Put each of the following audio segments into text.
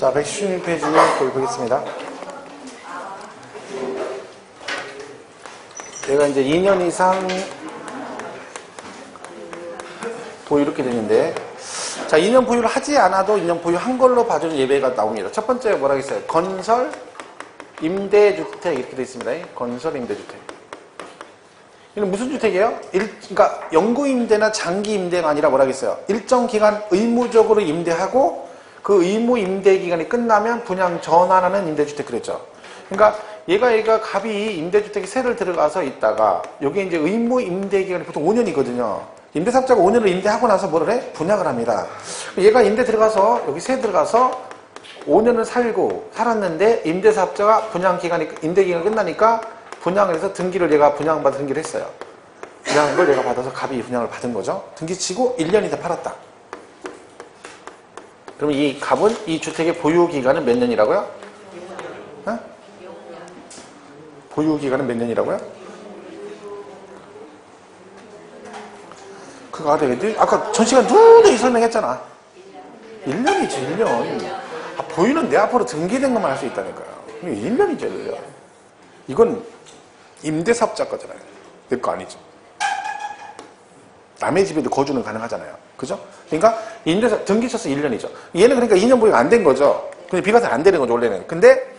자, 116페이지 보겠습니다. 얘가 이제 2년 이상 보유 이렇게 되는데, 자, 2년 보유를 하지 않아도 2년 보유한 걸로 봐주는 예배가 나옵니다. 첫 번째 뭐라고 했어요? 건설, 임대주택 이렇게 되어 있습니다. 건설, 임대주택. 이는 무슨 주택이에요? 그러니까 영구 임대나 장기 임대가 아니라 뭐라고 했어요? 일정 기간 의무적으로 임대하고 그 의무 임대 기간이 끝나면 분양 전환하는 임대주택 그랬죠. 그러니까 얘가 갑이 임대주택에 세를 들어가서 있다가 여기 이제 의무 임대 기간이 보통 5년이거든요. 임대사업자가 5년을 임대하고 나서 뭐를 해? 분양을 합니다. 얘가 임대 들어가서 여기 세 들어가서 5년을 살았는데 임대사업자가 분양 기간이 임대 기간이 끝나니까 분양을 해서 등기를 얘가 분양받아 등기를 했어요. 분양한 걸 얘가 받아서 갑이 분양을 받은 거죠. 등기치고 1년이 다 팔았다. 그럼 이 갑은 이 주택의 보유 기간은 몇 년이라고요? 어? 보유 기간은 몇 년이라고요? 그거 알아야겠지? 아까 전 시간 누누이 설명했잖아. 1년이지, 1년. 아, 보유는 내 앞으로 등기된 것만 할 수 있다니까요. 1년이죠, 1년. 이건 임대사업자 거잖아요. 내 거 아니죠. 남의 집에도 거주는 가능하잖아요. 그죠? 그러니까 임대사 등기 쳐서 1년이죠. 얘는 그러니까 2년 보유가 안 된 거죠. 근데 비과세 안 되는 거죠, 원래는. 근데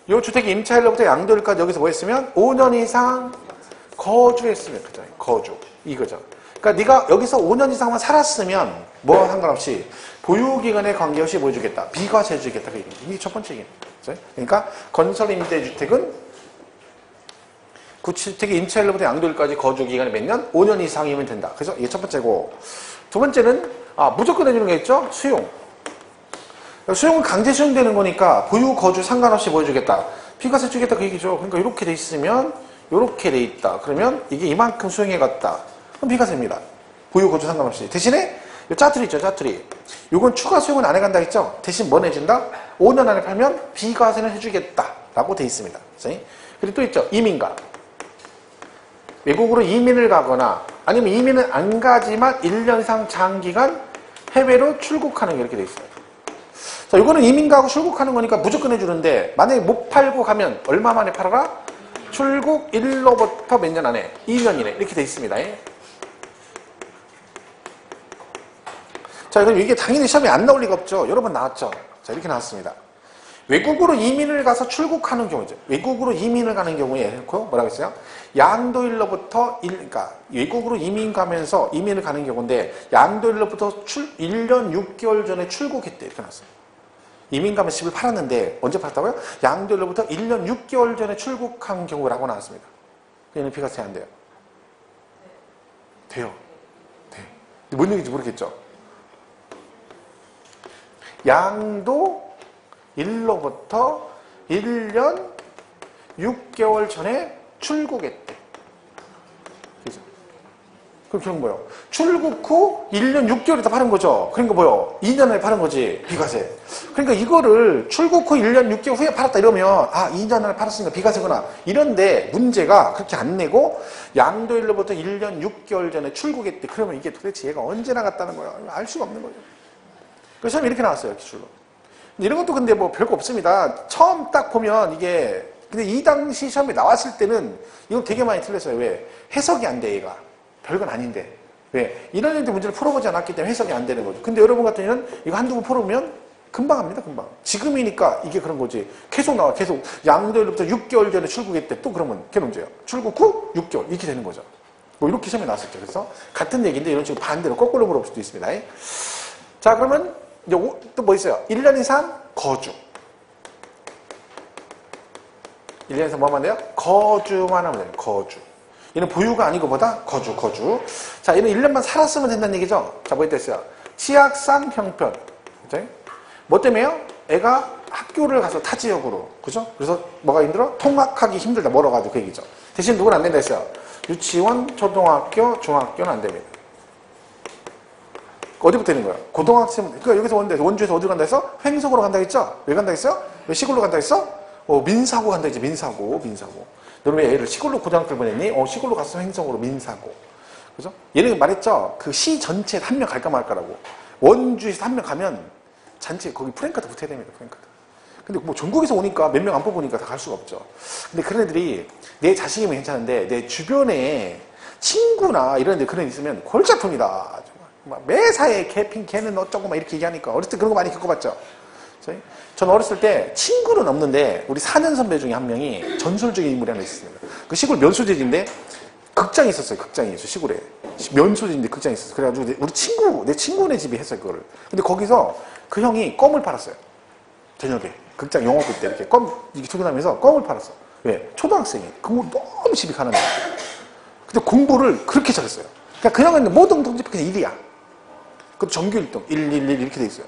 이 주택이 임차일로부터 양도일까지 여기서 뭐 했으면 5년 이상 거주했으면 그죠? 거주. 이거죠. 그러니까 네가 여기서 5년 이상만 살았으면 뭐 상관없이 보유기간에 관계없이 뭐 해주겠다. 비과세 해주겠다. 이게 첫 번째 얘기입니다. 그러니까 건설임대주택은 구주택의 임차일로부터 양도일까지 거주기간이 몇 년? 5년 이상이면 된다. 그래서 이게 첫 번째고, 두 번째는 무조건 해주는 게 있죠? 수용. 수용은 강제 수용되는 거니까 보유 거주 상관없이 뭐 해주겠다. 비과세 주겠다 그 얘기죠. 그러니까 이렇게 돼 있으면 이렇게 돼 있다. 그러면 이게 이만큼 수용해 갔다. 그럼 비과세입니다. 보유 거주 상관없이. 대신에 이 짜투리 있죠, 짜투리. 이건 추가 수용은 안 해간다 했죠? 대신 뭐 해준다? 5년 안에 팔면 비과세는 해주겠다. 라고 돼 있습니다. 그리고 또 있죠, 이민가. 외국으로 이민을 가거나 아니면 이민은 안 가지만 1년 이상 장기간 해외로 출국하는 게 이렇게 돼 있어요. 자, 이거는 이민 가고 출국하는 거니까 무조건 해주는데 만약에 못 팔고 가면 얼마 만에 팔아라? 출국 일로부터 몇 년 안에? 2년이네. 이렇게 돼 있습니다. 자, 그럼 이게 당연히 시험에 안 나올 리가 없죠. 여러 번 나왔죠. 자, 이렇게 나왔습니다. 외국으로 이민을 가서 출국하는 경우죠. 외국으로 이민을 가는 경우에 뭐라고 했어요? 양도일로부터 그러니까 외국으로 이민 가면서 이민을 가는 경우인데 양도일로부터 1년 6개월 전에 출국했대. 이렇게 나왔어요. 이민 가면 집을 팔았는데 언제 팔았다고요? 양도일로부터 1년 6개월 전에 출국한 경우라고 나왔습니다. 얘는 비과세 안 돼요. 돼요. 돼. 뭔 얘기인지 모르겠죠? 양도 일로부터 1년 6개월 전에 출국했대. 그죠? 그럼 결국 뭐예요? 출국 후 1년 6개월에 다 파는 거죠. 그러니까 뭐예요? 2년 안에 파는 거지. 비과세. 그러니까 이거를 출국 후 1년 6개월 후에 팔았다 이러면 2년 안에 팔았으니까 비과세구나. 이런데 문제가 그렇게 안 내고 양도일로부터 1년 6개월 전에 출국했대. 그러면 이게 도대체 얘가 언제 나갔다는 거야? 알 수가 없는 거죠. 그래서 시험이 이렇게 나왔어요. 기출로. 이런 것도 근데 뭐 별거 없습니다. 처음 딱 보면 이게 근데 이 당시 시험에 나왔을 때는 이거 되게 많이 틀렸어요. 왜? 해석이 안 돼, 얘가. 별건 아닌데. 왜? 이런 애들 문제를 풀어보지 않았기 때문에 해석이 안 되는 거죠. 근데 여러분 같은 경우는 이거 한두 번 풀어보면 금방 합니다, 금방. 지금이니까 이게 그런 거지. 계속 나와, 계속. 양도일로부터 6개월 전에 출국했대. 또 그러면 걔 문제예요. 출국 후 6개월. 이렇게 되는 거죠. 뭐 이렇게 시험에 나왔었죠. 그래서 같은 얘기인데 이런 식으로 반대로 거꾸로 물어볼 수도 있습니다. 자, 그러면 또 뭐 있어요? 1년 이상 거주. 1년 이상 뭐만 돼요? 거주만 하면 돼요. 거주. 얘는 보유가 아니고 뭐다? 거주. 자, 얘는 1년만 살았으면 된다는 얘기죠? 자, 뭐 했댔어요? 치악산 형편. 그죠? 뭐 때문에요? 애가 학교를 가서 타 지역으로. 그죠? 그래서 뭐가 힘들어? 통학하기 힘들다. 멀어가지고 그 얘기죠. 대신 누구는 안 된다 했어요? 유치원, 초등학교, 중학교는 안 됩니다. 어디부터 되는 거야? 고등학생, 그러니까 여기서 원주에서 어디로 간다 해서? 횡석으로 간다 했죠? 왜 간다 했어요? 왜 시골로 간다 했어? 민사고 간다 했지, 민사고. 너는 왜 애를 시골로 고등학교를 보냈니? 시골로 갔어, 횡석으로, 민사고. 그죠? 얘는 말했죠? 그 시 전체에 한 명 갈까 말까라고. 원주에서 한 명 가면 잔치, 거기 프랭카드 붙어야 됩니다, 프랭카드. 근데 뭐 전국에서 오니까 몇 명 안 뽑으니까 다 갈 수가 없죠. 근데 그런 애들이 내 자식이면 괜찮은데 내 주변에 친구나 이런 데 그런 애 있으면 골치 아픕니다. 막 매사에 걔는 어쩌고 막 이렇게 얘기하니까 어렸을 때 그런 거 많이 겪어봤죠. 전 어렸을 때 친구는 없는데 우리 4년 선배 중에 한 명이 전설적인 인물이 하나 있었습니다. 그 시골 면소재지인데 극장이 있었어요. 극장이 있어 시골에 면소재지인데 극장이 있었어요. 그래가지고 우리 내 친구네 집이 했어요 그거를. 근데 거기서 그 형이 껌을 팔았어요. 저녁에 극장 영업할 때 이렇게 껌 이렇게 들고 다니면서 껌을 팔았어. 왜? 초등학생이 그거 너무 집이 가난해. 근데 공부를 그렇게 잘했어요. 그러니까 그 형은 모든 동집에 그냥 1이야. 그것도 전교 1등 1, 1, 1 이렇게 돼 있어요.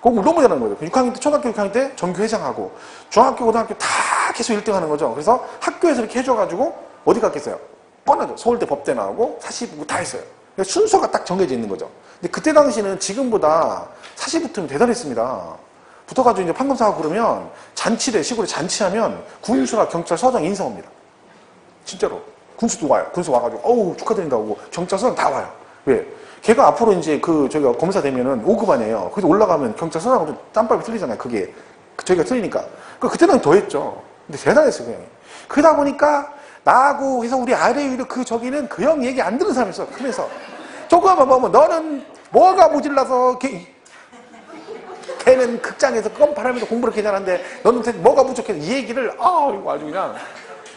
공부를 너무 잘하는 거죠. 6학년 때, 초등학교 6학년 때 전교회장하고 중학교, 고등학교 다 계속 1등 하는 거죠. 그래서 학교에서 이렇게 해줘가지고 어디 갔겠어요? 뻔하죠. 서울대 법대 나오고 사시부 다 했어요. 그러니까 순서가 딱 정해져 있는 거죠. 근데 그때 당시는 지금보다 사시 붙으면 대단했습니다. 붙어가지고 이제 판검사하고 그러면 잔치래, 시골에 잔치하면 군수나 경찰, 서장 인사 옵니다. 진짜로. 군수도 와요. 군수 와가지고, 어우, 축하드린다고. 경찰서는 다 와요. 왜? 걔가 앞으로 이제 저희가 검사 되면은 5급 아니에요. 거기서 올라가면 경찰서장하고 짬밥이 틀리잖아요. 그게. 저희가 틀리니까. 그때는 더 했죠. 근데 대단했어요, 그 형이. 그러다 보니까 나하고 해서 우리 아래 위로 저기는 그 형 얘기 안 듣는 사람이 있어. 그래서 조금만 보면 너는 뭐가 모질라서 걔는 극장에서 껌 팔면서 공부를 이렇게 잘하는데 너는 뭐가 부족해서 이 얘기를 이거 아주 그냥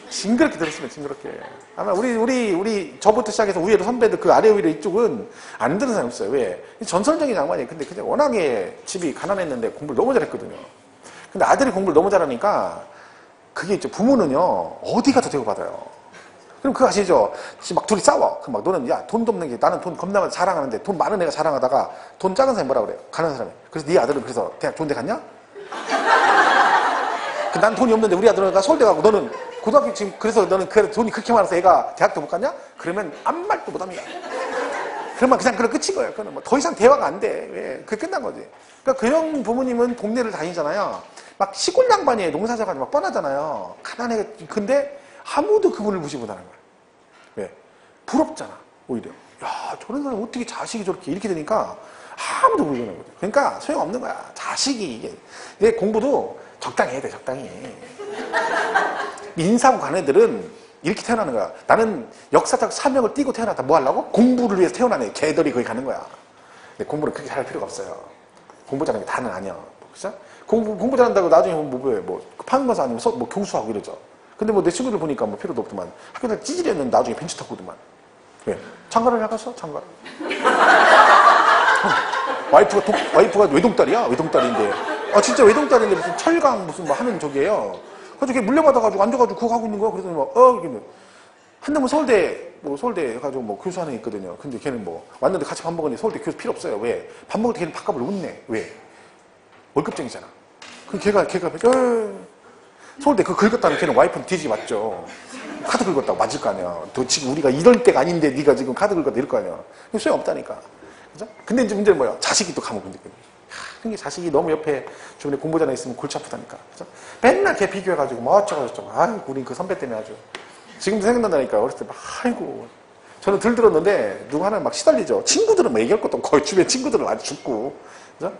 징그럽게 들었으면 징그럽게. 아마 우리 저부터 시작해서 위에로 선배들 그 아래 위로 이쪽은 안 듣는 사람이 없어요. 왜? 전설적인 양반이에요. 근데 그냥 워낙에 집이 가난했는데 공부를 너무 잘했거든요. 근데 아들이 공부를 너무 잘하니까 그게 있죠. 부모는요 어디 가도 대우받아요. 그럼 그거 아시죠? 막 둘이 싸워. 그럼 막 너는 야 돈도 없는 게 나는 돈 겁나 자랑하는데 돈 많은 애가 자랑하다가 돈 작은 사람이 뭐라 그래요? 가난한 사람이. 그래서 네 아들은 그래서 대학 좋은 데 갔냐? 난 돈이 없는데 우리 아들은 서울대 가고 너는 고등학교 지금 그래서 너는 돈이 그렇게 많아서 애가 대학도 못 갔냐? 그러면 아무 말도 못 합니다. 그러면 그냥 그런 끝인 거예요. 그거는 뭐 더 이상 대화가 안 돼. 왜? 그게 끝난 거지. 그러니까 그 형 부모님은 동네를 다니잖아요. 막 시골 양반이에요. 농사져가지고 막 뻔하잖아요. 가난해. 근데 아무도 그분을 무시 못하는 거예요. 왜? 부럽잖아. 오히려. 야, 저런 사람 어떻게 자식이 저렇게 이렇게 되니까 아무도 모르는 거죠. 그러니까 소용없는 거야. 자식이 이게 공부도 적당히 해야 돼. 적당히. 인사하고 간 애들은 이렇게 태어나는 거야. 나는 역사적 사명을 띠고 태어났다. 뭐 하려고? 공부를 위해서 태어나네. 걔들이 거기 가는 거야. 근데 공부를 그렇게 잘할 필요가 없어요. 공부 잘하는 게 다는 아니야. 그죠? 공부 잘한다고 나중에 뭐 판검사 아니면 뭐 교수하고 이러죠. 근데 뭐 내 친구들 보니까 뭐 필요도 없더만. 학교에서 찌질했는데 나중에 벤치 타고 오더만. 왜? 장가를 나갔어? 장가. 와이프가 외동딸이야? 외동딸인데. 아, 진짜 외동딸인데 무슨 철강 무슨 뭐 하는 저기예요. 그래서 걔 물려받아가지고 앉아가지고 그거 하고 있는 거야. 그러더니 막, 한놈은 서울대 해가지고 뭐 교수하는 애 있거든요. 근데 걔는 뭐, 왔는데 같이 밥 먹으니 서울대 교수 필요 없어요. 왜? 밥 먹을 때 걔는 밥값을 못 내. 왜? 월급쟁이잖아. 그 걔가, 서울대 그거 긁었다는 걔는 와이프는 뒤지게 맞죠. 카드 긁었다고 맞을 거 아니야. 너 지금 우리가 이럴 때가 아닌데 네가 지금 카드 긁었다 이럴 거 아니야. 소용없다니까. 그죠? 근데 이제 문제는 뭐야? 자식이 또 감옥 문제거든. 그게 자식이 너무 옆에 주변에 공부 잘해 있으면 골치 아프다니까. 그죠? 맨날 걔 비교해가지고 뭐 어쩌고. 아이고, 우린 그 선배 때문에 아주. 지금도 생각난다니까. 어렸을 때 막, 아이고. 저는 들었는데 누구 하나 막 시달리죠. 친구들은 뭐 얘기할 것도 없고 거의 주변 친구들은 아주 죽고. 그죠?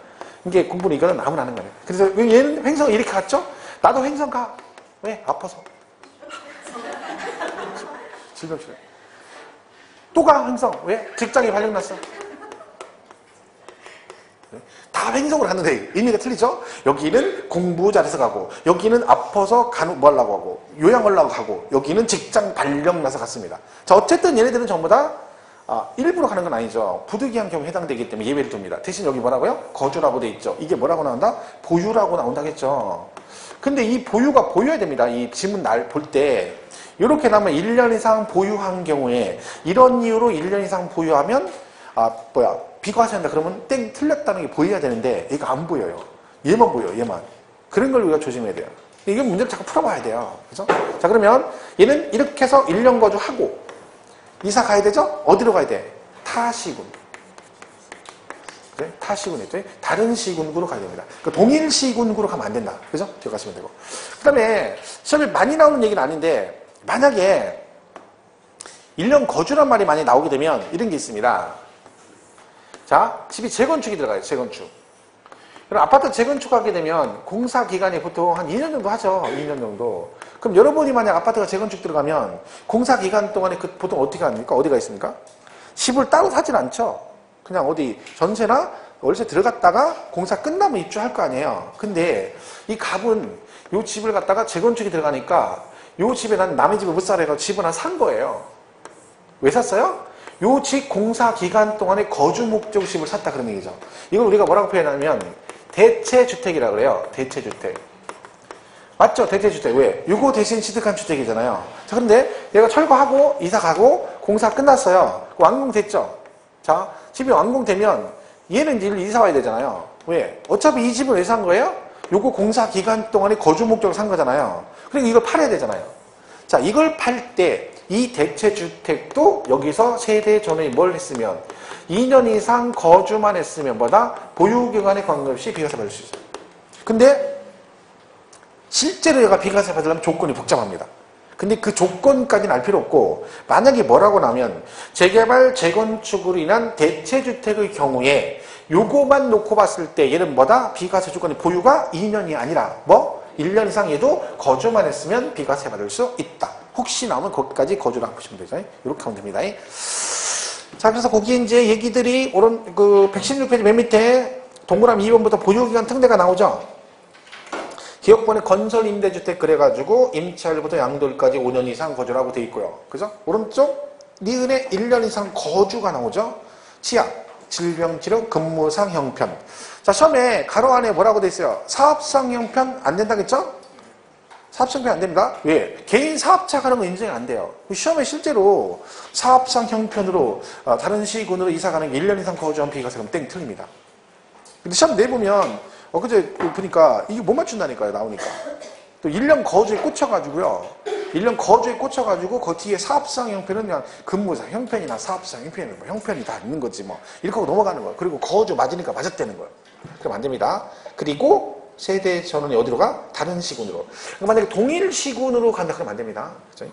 이게 공부는 이거는 아무나 하는 거예요. 그래서 얘는 횡성 이렇게 갔죠? 나도 횡성 가. 왜? 아파서. 즐겁죠. 또 가, 횡성. 왜? 직장이 발령났어. 다 횡성을 하는데 의미가 틀리죠? 여기는 공부 잘해서 가고, 여기는 아파서 뭐 하려고 하고, 요양하려고 가고, 여기는 직장 발령나서 갔습니다. 자, 어쨌든 얘네들은 전부 다 일부러 가는 건 아니죠. 부득이한 경우에 해당되기 때문에 예외를 둡니다. 대신 여기 뭐라고요? 거주라고 돼 있죠. 이게 뭐라고 나온다? 보유라고 나온다겠죠. 근데 이 보유가 보여야 됩니다. 이 지문 볼 때. 이렇게 나면 1년 이상 보유한 경우에 이런 이유로 1년 이상 보유하면 비과세한다 그러면 땡 틀렸다는 게 보여야 되는데 얘가 안 보여요. 얘만 보여. 얘만. 그런 걸 우리가 조심해야 돼요. 이게 문제를 자꾸 풀어봐야 돼요. 그죠? 자, 그러면 얘는 이렇게 해서 1년 거주하고 이사 가야 되죠? 어디로 가야 돼? 타시군. 그래? 타시군이죠. 다른 시군구로 가야 됩니다. 그러니까 동일 시군구로 가면 안 된다. 그죠? 기억하시면 되고. 그 다음에 시험에 많이 나오는 얘기는 아닌데 만약에 1년 거주란 말이 많이 나오게 되면 이런 게 있습니다. 자, 집이 재건축이 들어가요. 재건축. 그럼 아파트 재건축하게 되면 공사 기간이 보통 한 2년 정도 하죠. 2년 정도. 그럼 여러분이 만약 아파트가 재건축 들어가면 공사 기간 동안에 보통 어떻게 합니까? 어디가 있습니까? 집을 따로 사진 않죠. 그냥 어디 전세나 월세 들어갔다가 공사 끝나면 입주할 거 아니에요. 근데 이 갑은 요 집을 갖다가 재건축이 들어가니까 요 집에 난 남의 집을 못 살아 해서 집을 하나 산 거예요. 왜 샀어요? 요 집 공사 기간 동안에 거주 목적 집을 샀다 그런 얘기죠. 이걸 우리가 뭐라고 표현하면 대체주택이라고 그래요. 대체주택. 맞죠? 대체주택. 왜? 요거 대신 취득한 주택이잖아요. 자, 그런데 얘가 철거하고 이사 가고 공사 끝났어요. 완공됐죠? 자, 집이 완공되면 얘는 이제 이사 와야 되잖아요. 왜? 어차피 이 집을 왜 산 거예요? 요거 공사 기간 동안에 거주 목적으로 산 거잖아요. 그리고 이걸 팔아야 되잖아요. 자, 이걸 팔 때 이 대체주택도 여기서 세대 전후에 뭘 했으면 2년 이상 거주만 했으면 뭐다? 보유기간에 관계없이 비과세 받을 수 있어요. 근데 실제로 얘가 비과세 받으려면 조건이 복잡합니다. 근데 그 조건까지는 알 필요 없고 만약에 뭐라고 나면 재개발, 재건축으로 인한 대체주택의 경우에 요거만 놓고 봤을 때 얘는 뭐다? 비과세 조건이 보유가 2년이 아니라 뭐? 1년 이상 얘도 거주만 했으면 비과세 받을 수 있다. 혹시 나오면 거기까지 거주라고 보시면 되죠. 이렇게 하면 됩니다. 자, 그래서 거기에 이제 얘기들이 오른 그 116페이지 맨 밑에 동그라미 2번부터 보유기간 특례가 나오죠. 기업번에 건설 임대주택 그래가지고 임차일부터 양도일까지 5년 이상 거주라고 돼 있고요. 그죠? 오른쪽 니은에 1년 이상 거주가 나오죠. 치약, 질병치료, 근무상 형편. 자, 시험에 가로 안에 뭐라고 돼 있어요? 사업상 형편 안 된다겠죠? 사업상 형편 안 됩니다. 왜? 개인 사업자 가는 건 인정이 안 돼요. 시험에 실제로 사업상 형편으로 다른 시군으로 이사 가는 게 1년 이상 거주한 비과세 그럼 땡 틀립니다. 근데 시험 내보면 그제 보니까 이게 못 맞춘다니까요. 나오니까. 또 1년 거주에 꽂혀가지고요. 1년 거주에 꽂혀가지고 그 뒤에 사업상 형편은 그냥 근무상 형편이나 사업상 형편은 뭐 형편이 다 있는 거지 뭐. 이렇게 하고 넘어가는 거예요. 그리고 거주 맞으니까 맞았다는 거예요. 그럼 안 됩니다. 그리고 세대 전원이 어디로 가? 다른 시군으로. 만약에 동일 시군으로 간다 그러면 안 됩니다. 그죠?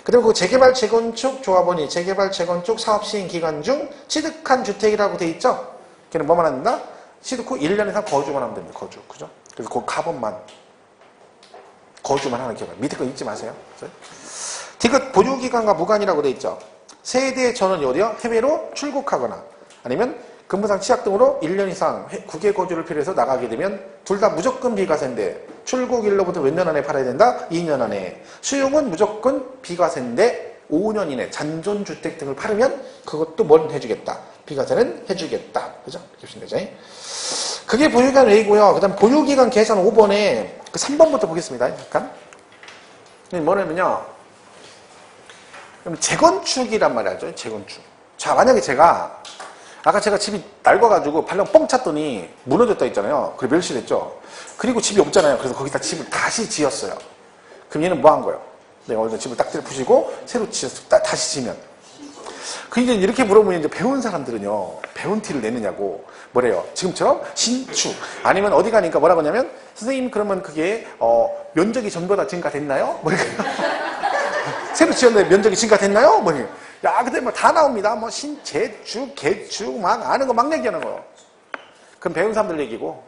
그다음에 그 재개발 재건축 조합원이 재개발 재건축 사업 시행 기간 중 취득한 주택이라고 돼 있죠? 걔는 뭐만 한다? 취득 후 1년 이상 거주만 하면 됩니다. 거주. 그죠? 그래서 그 가본만 거주만 하는 기간. 밑에 거 잊지 마세요. 디귿 보유기간과 무관이라고 돼 있죠. 세대 전원이 어디요? 해외로 출국하거나 아니면 근무상 취약 등으로 1년 이상 국외 거주를 필요해서 나가게 되면 둘 다 무조건 비과세인데 출국일로부터 몇 년 안에 팔아야 된다? 2년 안에. 수용은 무조건 비과세인데 5년 이내 잔존주택 등을 팔으면 그것도 뭘 해주겠다? 비과세는 해주겠다. 그죠? 이렇게 보시면 되죠. 그게 보유기간 외이고요. 그 다음 보유기간 계산 5번에 그 3번부터 보겠습니다. 잠깐. 뭐냐면요. 그럼 재건축이란 말이죠. 재건축. 자, 만약에 아까 제가 집이 낡아가지고 발령 뻥 찼더니 무너졌다 했잖아요. 그래 멸실했죠. 그리고 집이 없잖아요. 그래서 거기다 집을 다시 지었어요. 그럼 얘는 뭐 한 거예요? 내가 어디서 집을 딱 부시고 새로 지었어. 다시 지면. 그 이제 이렇게 물어보면 이제 배운 사람들은요. 배운 티를 내느냐고 뭐래요? 지금처럼 신축 아니면 어디 가니까 뭐라고 하냐면 선생님 그러면 그게 면적이 전보다 증가됐나요? 뭐 이렇게 새로 지었는데 면적이 증가됐나요? 뭐 이렇게. 야, 근데 뭐 다 나옵니다. 뭐 신재축, 개축 막 아는 거 막 얘기하는 거예요. 그럼 배운 사람들 얘기고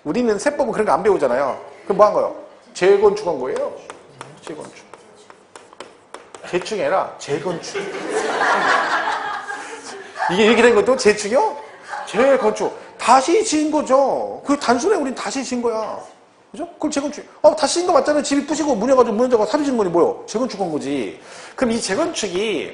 우리는 세법은 그런 거 안 배우잖아요. 그럼 뭐 한 거예요? 재건축한 거예요. 재건축. 재축이 아니라 재건축. 이게 이렇게 된 것도 재축이요? 재건축. 다시 지은 거죠. 그 단순해 우린 다시 지은 거야. 그죠? 그럼 재건축. 다시 지은 거 맞잖아요. 집이 부시고 무너져가지고 다시 지은 거니 뭐요? 재건축한 거지. 그럼 이 재건축이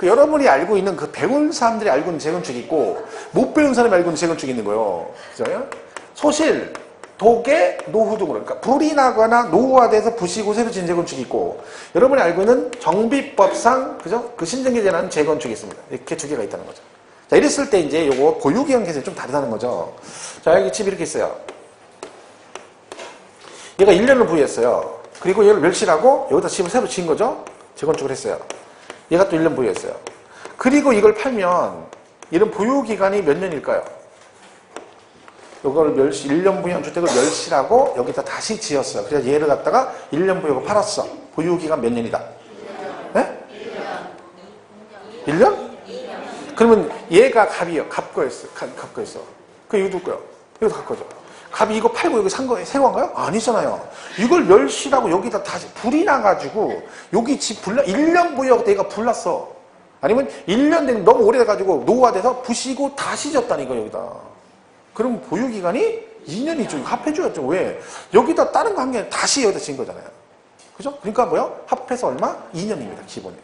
여러분이 알고 있는 그 배운 사람들이 알고 있는 재건축이 있고 못 배운 사람이 알고 있는 재건축이 있는 거예요. 그죠? 소실, 도계, 노후 등으로. 그러니까 불이 나거나 노후화돼서 부시고 새로 지은 재건축이 있고 여러분이 알고 있는 정비법상 그죠? 그 신정기재라는 재건축이 있습니다. 이렇게 두 개가 있다는 거죠. 자, 이랬을 때 이제 요거 보유기간 계산이 좀 다르다는 거죠. 자, 여기 집이 이렇게 있어요. 얘가 1년을 부여했어요. 그리고 얘를 멸실하고 여기다 집을 새로 지은 거죠. 재건축을 했어요. 얘가 또 1년 부여했어요. 그리고 이걸 팔면 이런 보유기간이 몇 년일까요? 이걸 1년 부여한 주택을 멸실하고 여기다 다시 지었어요. 그래서 얘를 갖다가 1년 부여고 팔았어. 보유기간 몇 년이다? 네? 1년? 그러면 얘가 갑이요. 갑거였어. 갑거였어. 그 이거 누구요? 여기서 갈 거죠. 갑이 이거 팔고 여기 산 거예요? 새로 한 거예요? 아니잖아요. 이걸 멸실하고 여기다 다시 불이 나가지고 여기 집 1년 보유하고 내가 불났어. 아니면 1년 된 너무 오래돼가지고 노후화돼서 부시고 다시 졌다니 이거 여기다. 그럼 보유기간이 2년이죠. 합해줘야죠. 왜? 여기다 다른 거 한 게 다시 여기다 진 거잖아요. 그죠? 그러니까 뭐요? 합해서 얼마? 2년입니다. 기본에.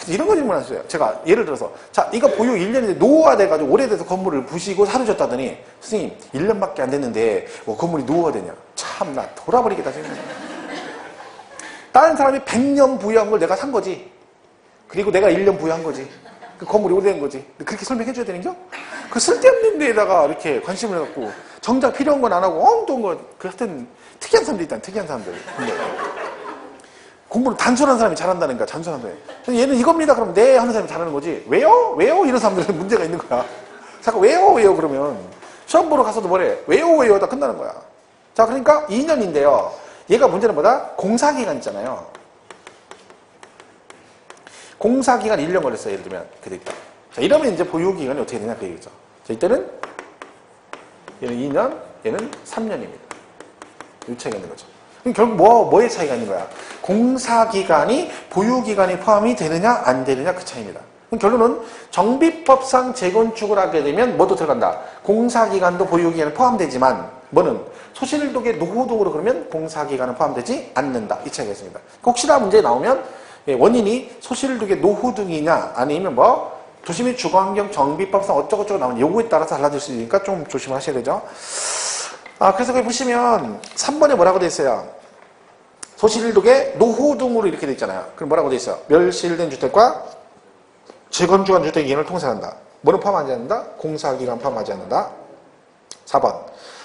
이런 거 질문하셨어요. 제가 예를 들어서 자 이거 보유 1년인데 노후화돼가지고 오래돼서 건물을 부시고 사려졌다더니 선생님 1년밖에 안 됐는데 뭐 건물이 노후화되냐. 참나 돌아버리겠다 생각해. 다른 사람이 100년 부유한 걸 내가 산 거지. 그리고 내가 1년 부유한 거지. 그 건물이 오래된 거지. 그렇게 설명해줘야 되는 겨? 그 쓸데없는 데에다가 이렇게 관심을 갖고 정작 필요한 건 안 하고 엉뚱한 거 그 하여튼 특이한 사람들 있다. 특이한 사람들. 공부를 단순한 사람이 잘한다는 거야. 단순한 사람이. 얘는 이겁니다. 그럼 네 하는 사람이 잘하는 거지. 왜요? 왜요? 이런 사람들은 문제가 있는 거야. 자꾸 왜요? 왜요? 그러면 시험 보러 가서도 뭐래? 왜요? 왜요? 다 끝나는 거야. 자, 그러니까 2년인데요. 얘가 문제는 뭐다? 공사기간 있잖아요. 공사기간 1년 걸렸어요. 예를 들면. 그대 있다. 자, 이러면 이제 보유기간이 어떻게 되냐? 그 얘기죠. 자, 이때는 얘는 2년, 얘는 3년입니다. 이 차이가 있는 거죠. 결국 뭐의 차이가 있는 거야? 공사기간이 보유기간이 포함이 되느냐 안 되느냐 그 차이입니다. 결론은 정비법상 재건축을 하게 되면 뭐도 들어간다? 공사기간도 보유기간에 포함되지만 뭐는 소실독의 노후등으로 그러면 공사기간은 포함되지 않는다. 이 차이가 있습니다. 혹시나 문제 나오면 원인이 소실독의 노후등이냐 아니면 뭐 도시및 주거환경 정비법상 어쩌고저쩌고 나오는 요구에 따라서 달라질 수 있으니까 좀 조심하셔야 되죠. 그래서 거기 보시면 3번에 뭐라고 되어 있어요? 소실독의 노후등으로 이렇게 되어 있잖아요. 그럼 뭐라고 되어 있어요? 멸실된 주택과 재건축한 주택 이행을 통산한다. 뭐는 포함하지 않는다? 공사기간 포함하지 않는다. 4번.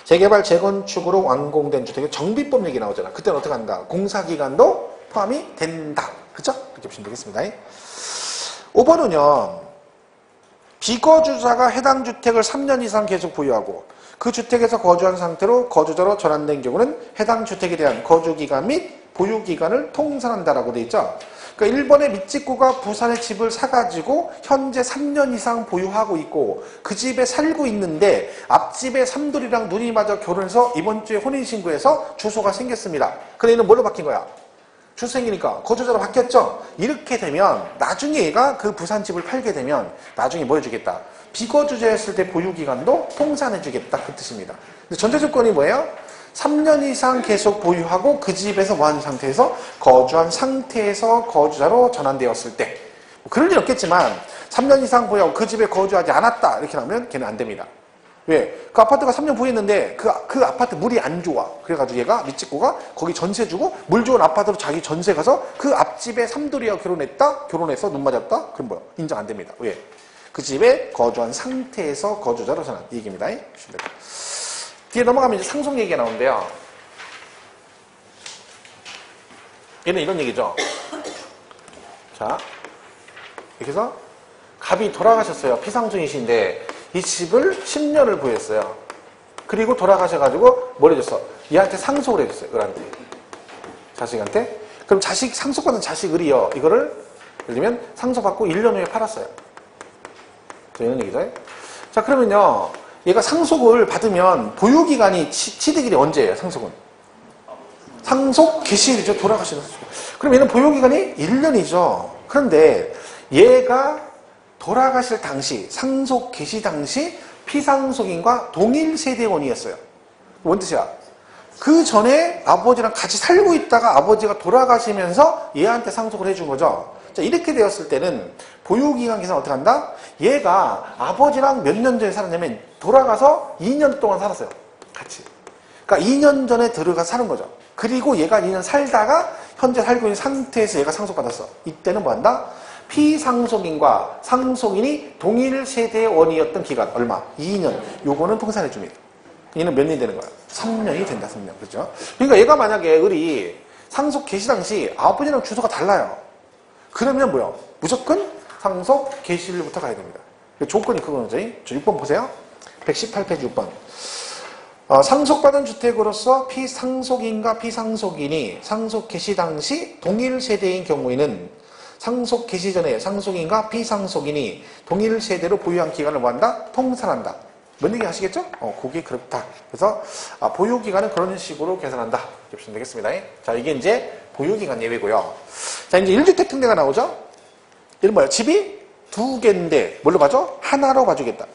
재개발 재건축으로 완공된 주택의 정비법 얘기 나오잖아. 그때는 어떻게 한다? 공사기간도 포함이 된다. 그쵸? 이렇게 보시면 되겠습니다. 5번은요. 비거주자가 해당 주택을 3년 이상 계속 보유하고 그 주택에서 거주한 상태로 거주자로 전환된 경우는 해당 주택에 대한 거주기간 및 보유기간을 통산한다라고 되어 있죠. 그러니까 1번의 밑집구가 부산에 집을 사가지고 현재 3년 이상 보유하고 있고 그 집에 살고 있는데 앞집에 삼돌이랑 눈이 맞아 결혼해서 이번 주에 혼인신고해서 주소가 생겼습니다. 근데 얘는 뭘로 바뀐 거야? 주소 생기니까 거주자로 바뀌었죠? 이렇게 되면 나중에 얘가 그 부산집을 팔게 되면 나중에 뭐 해주겠다? 비거주자였을 때 보유기간도 통산해주겠다 그 뜻입니다. 근데 전제조건이 뭐예요? 3년 이상 계속 보유하고 그 집에서 뭐하는 상태에서 거주한 상태에서 거주자로 전환되었을 때 그럴 일 없겠지만 3년 이상 보유하고 그 집에 거주하지 않았다 이렇게 나오면 걔는 안 됩니다. 왜? 그 아파트가 3년 보유했는데 그 아파트 물이 안 좋아. 그래가지고 얘가 밑집구가 거기 전세 주고 물 좋은 아파트로 자기 전세 가서 그 앞집에 삼돌이와 결혼해서 눈 맞았다? 그럼 뭐야? 인정 안 됩니다. 왜? 그 집에 거주한 상태에서 거주자로 전환. 이 얘기입니다. 뒤에 넘어가면 이제 상속 얘기가 나오는데요. 얘는 이런 얘기죠. 자, 이렇게 해서 갑이 돌아가셨어요. 피상승이신데 이 집을 10년을 보유했어요. 그리고 돌아가셔가지고 뭘 해줬어? 얘한테 상속을 해줬어요. 을한테. 자식한테. 그럼 상속받은 자식 을이요. 이거를 예를 들면 상속받고 1년 후에 팔았어요. 이런 얘기죠. 자, 그러면요. 얘가 상속을 받으면 보유기간이 취득일이 언제예요? 상속은? 상속 개시일이죠. 돌아가시는 상속. 그럼 얘는 보유기간이 1년이죠. 그런데 얘가 돌아가실 당시 상속 개시 당시 피상속인과 동일 세대원이었어요. 뭔 뜻이야? 그 전에 아버지랑 같이 살고 있다가 아버지가 돌아가시면서 얘한테 상속을 해준 거죠. 자, 이렇게 되었을 때는 보유기간 계산 어떻게 한다? 얘가 아버지랑 몇 년 전에 살았냐면 돌아가서 2년 동안 살았어요. 같이. 그러니까 2년 전에 들어가 사는 거죠. 그리고 얘가 2년 살다가 현재 살고 있는 상태에서 얘가 상속받았어. 이때는 뭐 한다? 피상속인과 상속인이 동일 세대의 원이었던 기간 얼마? 2년. 요거는 통산해 줍니다. 얘는 몇 년이 되는 거야? 3년이 된다. 3년. 그렇죠? 그러니까 얘가 만약에 을이 상속 개시 당시 아버지랑 주소가 달라요. 그러면 뭐야? 무조건 상속 개시일부터 가야 됩니다. 조건이 그거죠. 저 6번 보세요. 118페이지 6번. 상속받은 주택으로서 피상속인과 피상속인이 상속 개시 당시 동일 세대인 경우에는 상속 개시 전에 상속인과 피상속인이 동일 세대로 보유한 기간을 뭐한다? 통산한다. 뭔 얘기 아시겠죠? 그게 그렇다. 그래서 보유기간은 그런 식으로 계산한다. 이렇게 보시면 되겠습니다. 자, 이게 이제 보유기간 예외고요. 자, 이제 1주택 특례가 나오죠? 이건 뭐야? 집이 2개인데 뭘로 봐줘? 하나로 봐주겠다.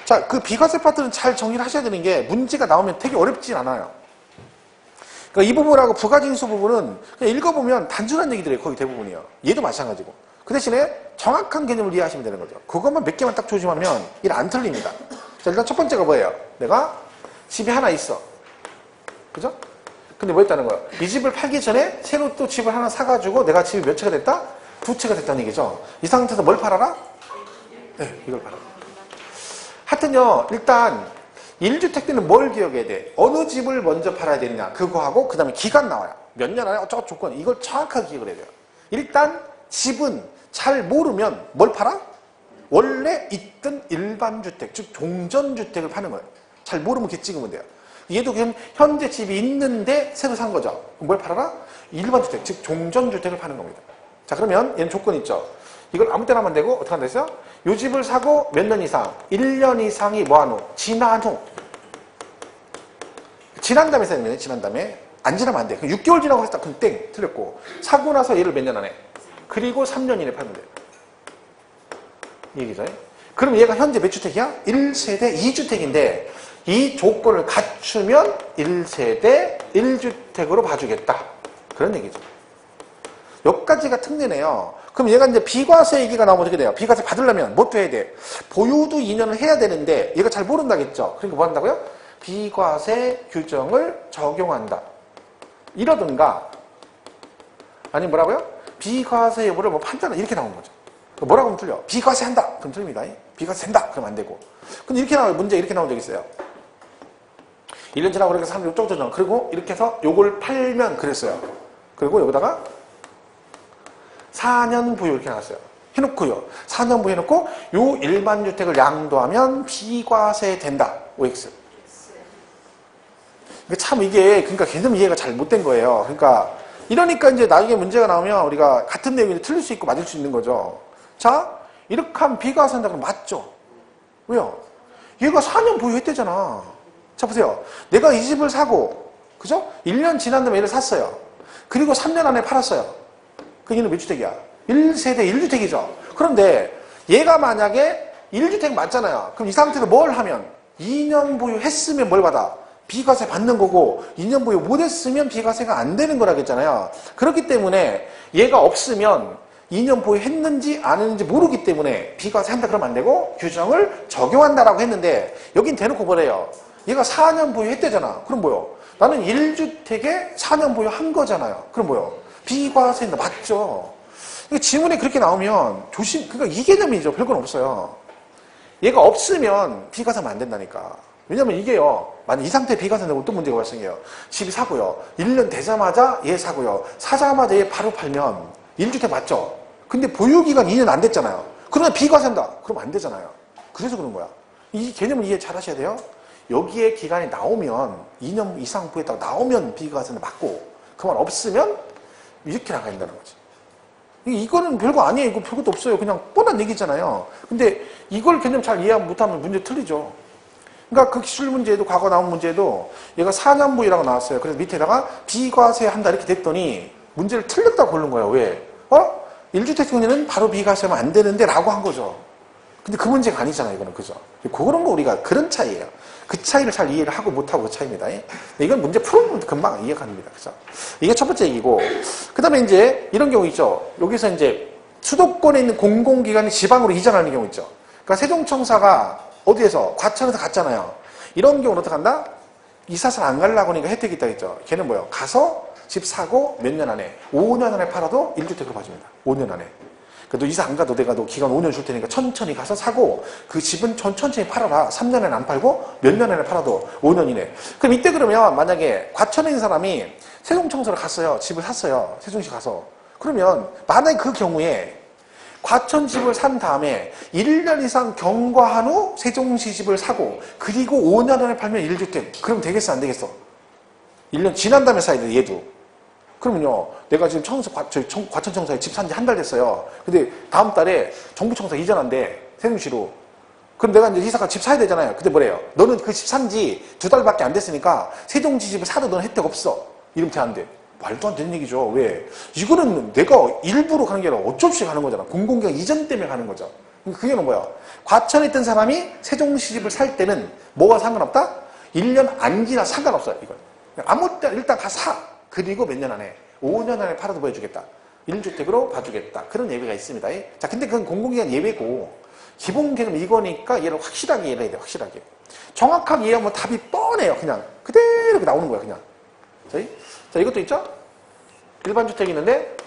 자, 그 비과세 파트는 잘 정리를 하셔야 되는 게 문제가 나오면 되게 어렵진 않아요. 그러니까 이 부분하고 부가징수 부분은 그냥 읽어보면 단순한 얘기들이에요. 거의 대부분이요. 얘도 마찬가지고. 그 대신에 정확한 개념을 이해하시면 되는 거죠. 그것만 몇 개만 딱 조심하면 일 안 틀립니다. 자, 일단 첫 번째가 뭐예요? 내가 집이 하나 있어. 그죠? 근데 뭐 했다는 거예요? 이 집을 팔기 전에 새로 또 집을 하나 사가지고 내가 집이 몇 채가 됐다? 2채가 됐다는 얘기죠. 이 상태에서 뭘 팔아라? 네, 이걸 팔아. 하여튼요, 일단 1주택 때는 뭘 기억해야 돼? 어느 집을 먼저 팔아야 되느냐? 그거하고 그 다음에 기간 나와요. 몇 년 안에 어쩌고 조건. 이걸 정확하게 기억을 해야 돼요. 일단 집은 잘 모르면 뭘 팔아? 원래 있던 일반 주택, 즉 종전주택을 파는 거예요. 잘 모르면 이렇게 찍으면 돼요. 얘도 그냥 현재 집이 있는데 새로 산 거죠. 그럼 뭘 팔아라? 일반 주택, 즉 종전주택을 파는 겁니다. 자, 그러면 얘는 조건 있죠. 이걸 아무 때나 하면 되고 어떻게 한다 했어요? 이 집을 사고 몇 년 이상? 1년 이상이 뭐한 후? 지난 후. 지난 다음에 써야 됩니다. 지난 다음에. 안 지나면 안 돼. 6개월 지나고 했다. 그럼 땡. 틀렸고. 사고 나서 얘를 몇 년 안에? 그리고 3년 이내에 팔면 돼요. 이 얘기죠. 그럼 얘가 현재 몇 주택이야? 1세대 2주택인데 이 조건을 갖추면 1세대 1주택으로 봐주겠다. 그런 얘기죠. 여기까지가 특례네요. 그럼 얘가 이제 비과세 얘기가 나오면 어떻게 돼요? 비과세 받으려면 뭐 해야 돼? 보유도 2년을 해야 되는데 얘가 잘 모른다겠죠? 그러니까 뭐 한다고요? 비과세 규정을 적용한다. 이러든가 아니 뭐라고요? 비과세 여부를 뭐 판단을 이렇게 나오는 거죠. 뭐라고 하면 틀려? 비과세 한다. 그럼 틀립니다. 비과세 된다. 그럼 안 되고. 근데 이렇게 나와요. 문제 이렇게 나온 적 있어요. 1년 지나고 그렇게 사람들이 쪽쪽쪽 그리고 이렇게 해서 요걸 팔면 그랬어요. 그리고 여기다가 4년 부유 이렇게 나왔어요. 해놓고요. 4년 부유 해놓고 요 일반 주택을 양도하면 비과세 된다. OX. 참 이게 그러니까 개념 이해가 잘 못된 거예요. 이러니까 이제 나중에 문제가 나오면 우리가 같은 내용이 틀릴 수 있고 맞을 수 있는 거죠. 자, 이렇게 하면 비과세 한다 그러면 맞죠? 왜요? 얘가 4년 보유했대잖아. 자, 보세요. 내가 이 집을 사고, 그죠? 1년 지난 다음에 얘를 샀어요. 그리고 3년 안에 팔았어요. 그 얘는 몇 주택이야? 1세대 1주택이죠. 그런데 얘가 만약에 1주택 맞잖아요. 그럼 이 상태로 뭘 하면? 2년 보유했으면 뭘 받아? 비과세 받는 거고 2년 보유 못했으면 비과세가 안 되는 거라겠잖아요. 그렇기 때문에 얘가 없으면 2년 보유했는지 안 했는지 모르기 때문에 비과세 한다 그러면 안 되고 규정을 적용한다라고 했는데 여긴 대놓고 뭐래요? 얘가 4년 보유했대잖아. 그럼 뭐요? 나는 1주택에 4년 보유한 거잖아요. 그럼 뭐요? 비과세인다. 맞죠? 지문에 그렇게 나오면 그러니까 이 개념이죠. 별건 없어요. 얘가 없으면 비과세하면 안 된다니까. 왜냐면 이게요. 만약 이 상태에 비과세 내고 또 문제가 발생해요. 집이 사고요. 1년 되자마자 얘 사고요. 사자마자 얘 바로 팔면 1주택 맞죠? 근데 보유기간 2년 안 됐잖아요. 그러면 비과세한다. 그럼 안 되잖아요. 그래서 그런 거야. 이 개념을 이해 잘 하셔야 돼요. 여기에 기간이 나오면 2년 이상 보유했다고 나오면 비과세는 맞고 그만 없으면 이렇게 나가야 된다는 거지. 이거는 별거 아니에요. 이거 별것도 없어요. 그냥 뻔한 얘기잖아요. 근데 이걸 개념 잘 이해 못하면 문제 틀리죠. 그러니까 그 기출 문제에도 과거 나온 문제에도 얘가 4년 보유라고 나왔어요. 그래서 밑에다가 비과세 한다 이렇게 됐더니 문제를 틀렸다고 고른 거예요. 왜? 1주택 경우에는 바로 비과세하면 안 되는데 라고 한 거죠. 근데 그 문제가 아니잖아요. 이거는. 그죠? 그런 거 우리가 그런 차이예요. 그 차이를 잘 이해를 하고 못하고 그 차이입니다. 이건 문제 풀어보면 금방 이해가 됩니다. 그죠? 이게 첫 번째 얘기고. 그 다음에 이제 이런 경우 있죠. 여기서 이제 수도권에 있는 공공기관이 지방으로 이전하는 경우 있죠. 그러니까 세종청사가 어디에서? 과천에서 갔잖아요. 이런 경우는 어떻게 한다? 이사설 안 가려고 하니까 혜택이 있다 했죠. 걔는 뭐예요? 가서 집 사고 몇 년 안에 5년 안에 팔아도 1주택으로 봐줍니다. 5년 안에. 그래도 이사 안 가도 내가 너 기간 5년 줄 테니까 천천히 가서 사고 그 집은 천천히 팔아라. 3년 안에 안 팔고 몇 년 안에 팔아도 5년 이내. 그럼 이때 그러면 만약에 과천에 있는 사람이 세종청사를 갔어요. 집을 샀어요. 세종시 가서. 그러면 만약에 그 경우에 과천 집을 산 다음에 1년 이상 경과한 후 세종시 집을 사고 그리고 5년 안에 팔면 1주택. 그럼 되겠어? 안 되겠어? 1년 지난 다음에 사야 돼. 얘도. 그러면요. 내가 지금 과천청사에 집 산 지 한 달 됐어요. 근데 다음 달에 정부청사 이전한대. 세종시로. 그럼 내가 이제 이사가 집 사야 되잖아요. 근데 뭐래요? 너는 그 집 산 지 2달밖에 안 됐으니까 세종시 집을 사도 너는 혜택 없어. 이러면 안 돼. 말도 안 되는 얘기죠. 왜? 이거는 내가 일부러 가는 게 아니라 어쩔 수 없이 가는 거잖아. 공공기관 이전 때문에 가는 거죠. 그게 뭐야? 과천에 있던 사람이 세종시 집을 살 때는 뭐가 상관없다? 1년 안 지나 상관없어요. 이건. 아무 때 일단 가 사. 그리고 몇 년 안에 5년 안에 팔아도 보여주겠다. 1주택으로 봐주겠다. 그런 예외가 있습니다. 자, 근데 그건 공공기관 예외고 기본 개념 이거니까 얘를 확실하게 이해해야 돼. 확실하게. 정확하게 이해하면 답이 뻔해요. 그냥 그대로 나오는 거야. 그냥. 자, 이것도 있죠? 일반 주택이 있는데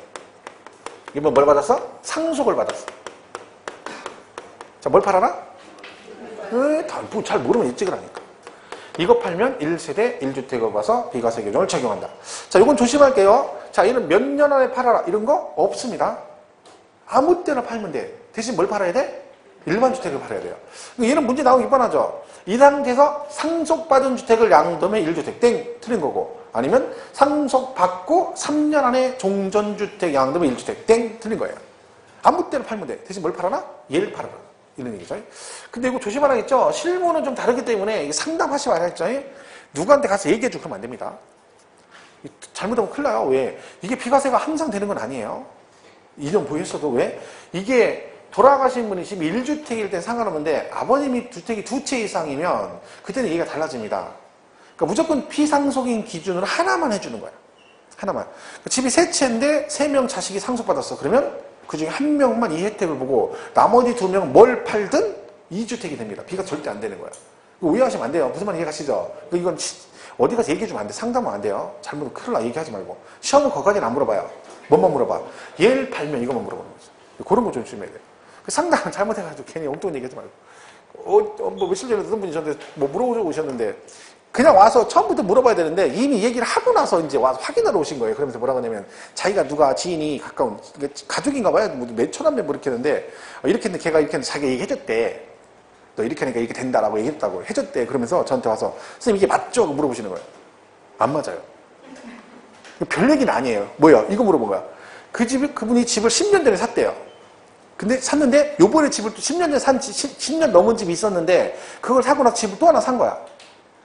이번 뭘 받았어? 상속을 받았어. 자, 뭘 팔아라? 잘 모르면 일찍을 하니까. 이거 팔면 1세대 1주택을 봐서 비과세 규정을 적용한다. 자, 이건 조심할게요. 자, 얘는 몇 년 안에 팔아라. 이런 거 없습니다. 아무 때나 팔면 돼. 대신 뭘 팔아야 돼? 일반 주택을 팔아야 돼요. 얘는 문제 나오기 뻔하죠. 이 상태에서 상속받은 주택을 양도하면 1주택 땡 틀린 거고, 아니면 상속받고 3년 안에 종전주택 양도하면 1주택 땡 틀린 거예요. 아무 때나 팔면 돼. 대신 뭘 팔아라? 얘를 팔아라. 이런 얘기죠. 근데 이거 조심하라겠죠? 실무는 좀 다르기 때문에 상담하시 말아야겠죠? 누구한테 가서 얘기해주고 그러면 안 됩니다. 잘못하면 큰일 나요. 왜? 이게 비과세가 항상 되는 건 아니에요. 2년 보유했어도 왜? 이게 돌아가신 분이 지금 1주택일 땐 상관없는데 아버님이 주택이 2채 이상이면 그때는 얘기가 달라집니다. 그러니까 무조건 피상속인 기준으로 하나만 해주는 거야. 하나만. 집이 3채인데 3명 자식이 상속받았어. 그러면 그 중에 1명만 이 혜택을 보고 나머지 2명은 뭘 팔든 2주택이 됩니다. 비가 절대 안 되는 거야. 오해하시면 안 돼요. 무슨 말 이해가시죠? 이건 어디 가서 얘기해주면 안 돼. 상담은 안 돼요. 잘못하면 큰일 나. 얘기하지 말고. 시험은 거기까지는 안 물어봐요. 뭐만 물어봐. 얘를 팔면 이것만 물어보는 거죠. 그런 거 좀 조심해야 돼요. 상담은 잘못해가지고 괜히 엉뚱한 얘기하지 말고. 뭐 며칠 전에 어떤 분이 저한테 뭐 물어보고 오셨는데 그냥 와서 처음부터 물어봐야 되는데 이미 얘기를 하고 나서 이제 와서 확인하러 오신 거예요. 그러면서 뭐라고 하냐면 자기가 누가 지인이 가까운 가족인가 봐요. 몇 천남매 뭐 이렇게 했는데 이렇게 했는데 걔가 이렇게 했는데 자기가 얘기해줬대. 너 이렇게 하니까 이렇게 된다라고 얘기했다고 해줬대. 그러면서 저한테 와서 선생님 이게 맞죠? 물어보시는 거예요. 안 맞아요. 별 얘기는 아니에요. 뭐야? 이거 물어본 거야. 그분이 집을 10년 전에 샀대요. 근데 샀는데 요번에 집을 또 10년 전에 10년 넘은 집이 있었는데 그걸 사고 나서 집을 또 하나 산 거야.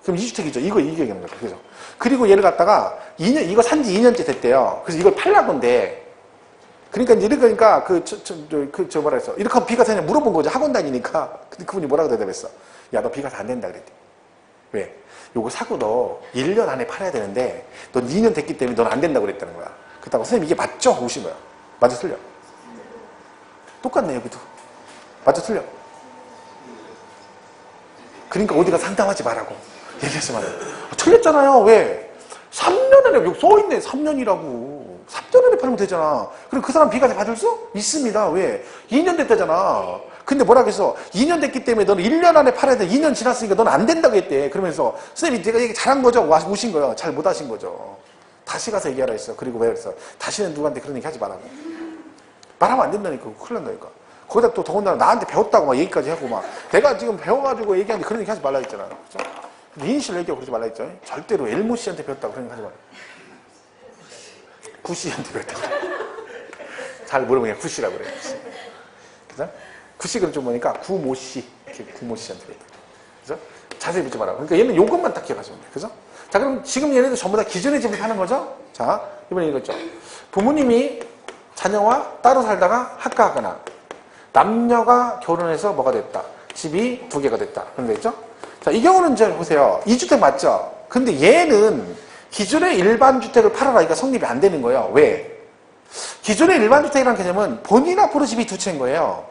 그럼 2주택이죠. 이거 얘기하는 거죠. 그죠? 그리고 얘를 갖다가 이거 산 지 2년째 됐대요. 그래서 이걸 팔라고인데 그러니까 이제 이러니까 뭐라 했어. 이렇게 하면 비과세냐 물어본 거죠. 학원 다니니까. 근데 그분이 뭐라고 대답했어. 야, 너 비과세 안 된다 그랬대. 왜? 요거 사고 너 1년 안에 팔아야 되는데 넌 2년 됐기 때문에 넌 안 된다고 그랬다는 거야. 그렇다고 선생님 이게 맞죠? 오신 거야. 맞아 틀려? 똑같네 여기도. 맞아 틀려? 그러니까 어디가 상담하지 말라고. 얘기하지 말라고. 틀렸잖아요. 왜? 3년 안에 여기 써있네. 3년이라고. 3년 안에 팔면 되잖아. 그럼 그 사람 비과세 받을 수 있습니다. 왜? 2년 됐다잖아. 근데 뭐라 그랬어? 2년 됐기 때문에 너는 1년 안에 팔아야 돼. 2년 지났으니까 너는 안 된다고 했대. 그러면서 선생님이 제가 얘기 잘한 거죠? 오신 거예요. 잘 못 하신 거죠. 다시 가서 얘기하라 했어. 그리고 왜 그랬어? 다시는 누구한테 그런 얘기 하지 말라고. 말하면 안 된다니까. 큰일 난다니까. 거기다 또 더군다나 나한테 배웠다고 막 얘기까지 하고 막 내가 지금 배워가지고 얘기하는데 그런 얘기 하지 말라 했잖아. 그렇죠? 이인 씨를 얘기하고 그러지 말라 했죠. 절대로 엘모 씨한테 배웠다고 그런 얘기 하지 말라. 구 씨한테 배웠다고. 잘 모르면 그냥 구 씨라고 그래. 그죠? 구식은 좀 보니까 구모 씨. 이렇게 구모 씨한테 배웠다. 그죠? 자세히 묻지 말라고. 그러니까 얘는 요것만 딱 기억하시면 돼. 그죠? 자, 그럼 지금 얘네들 전부 다 기존의 집을 사는 거죠? 자, 이번에 이거죠. 부모님이 자녀와 따로 살다가 합가하거나 남녀가 결혼해서 뭐가 됐다. 집이 2개가 됐다. 그런 거 있죠? 자, 이 경우는 이제 보세요. 2주택 맞죠? 근데 얘는 기존의 일반 주택을 팔아라. 이거 성립이 안 되는 거예요. 왜? 기존의 일반 주택이라는 개념은 본인 앞으로 집이 2채인 거예요.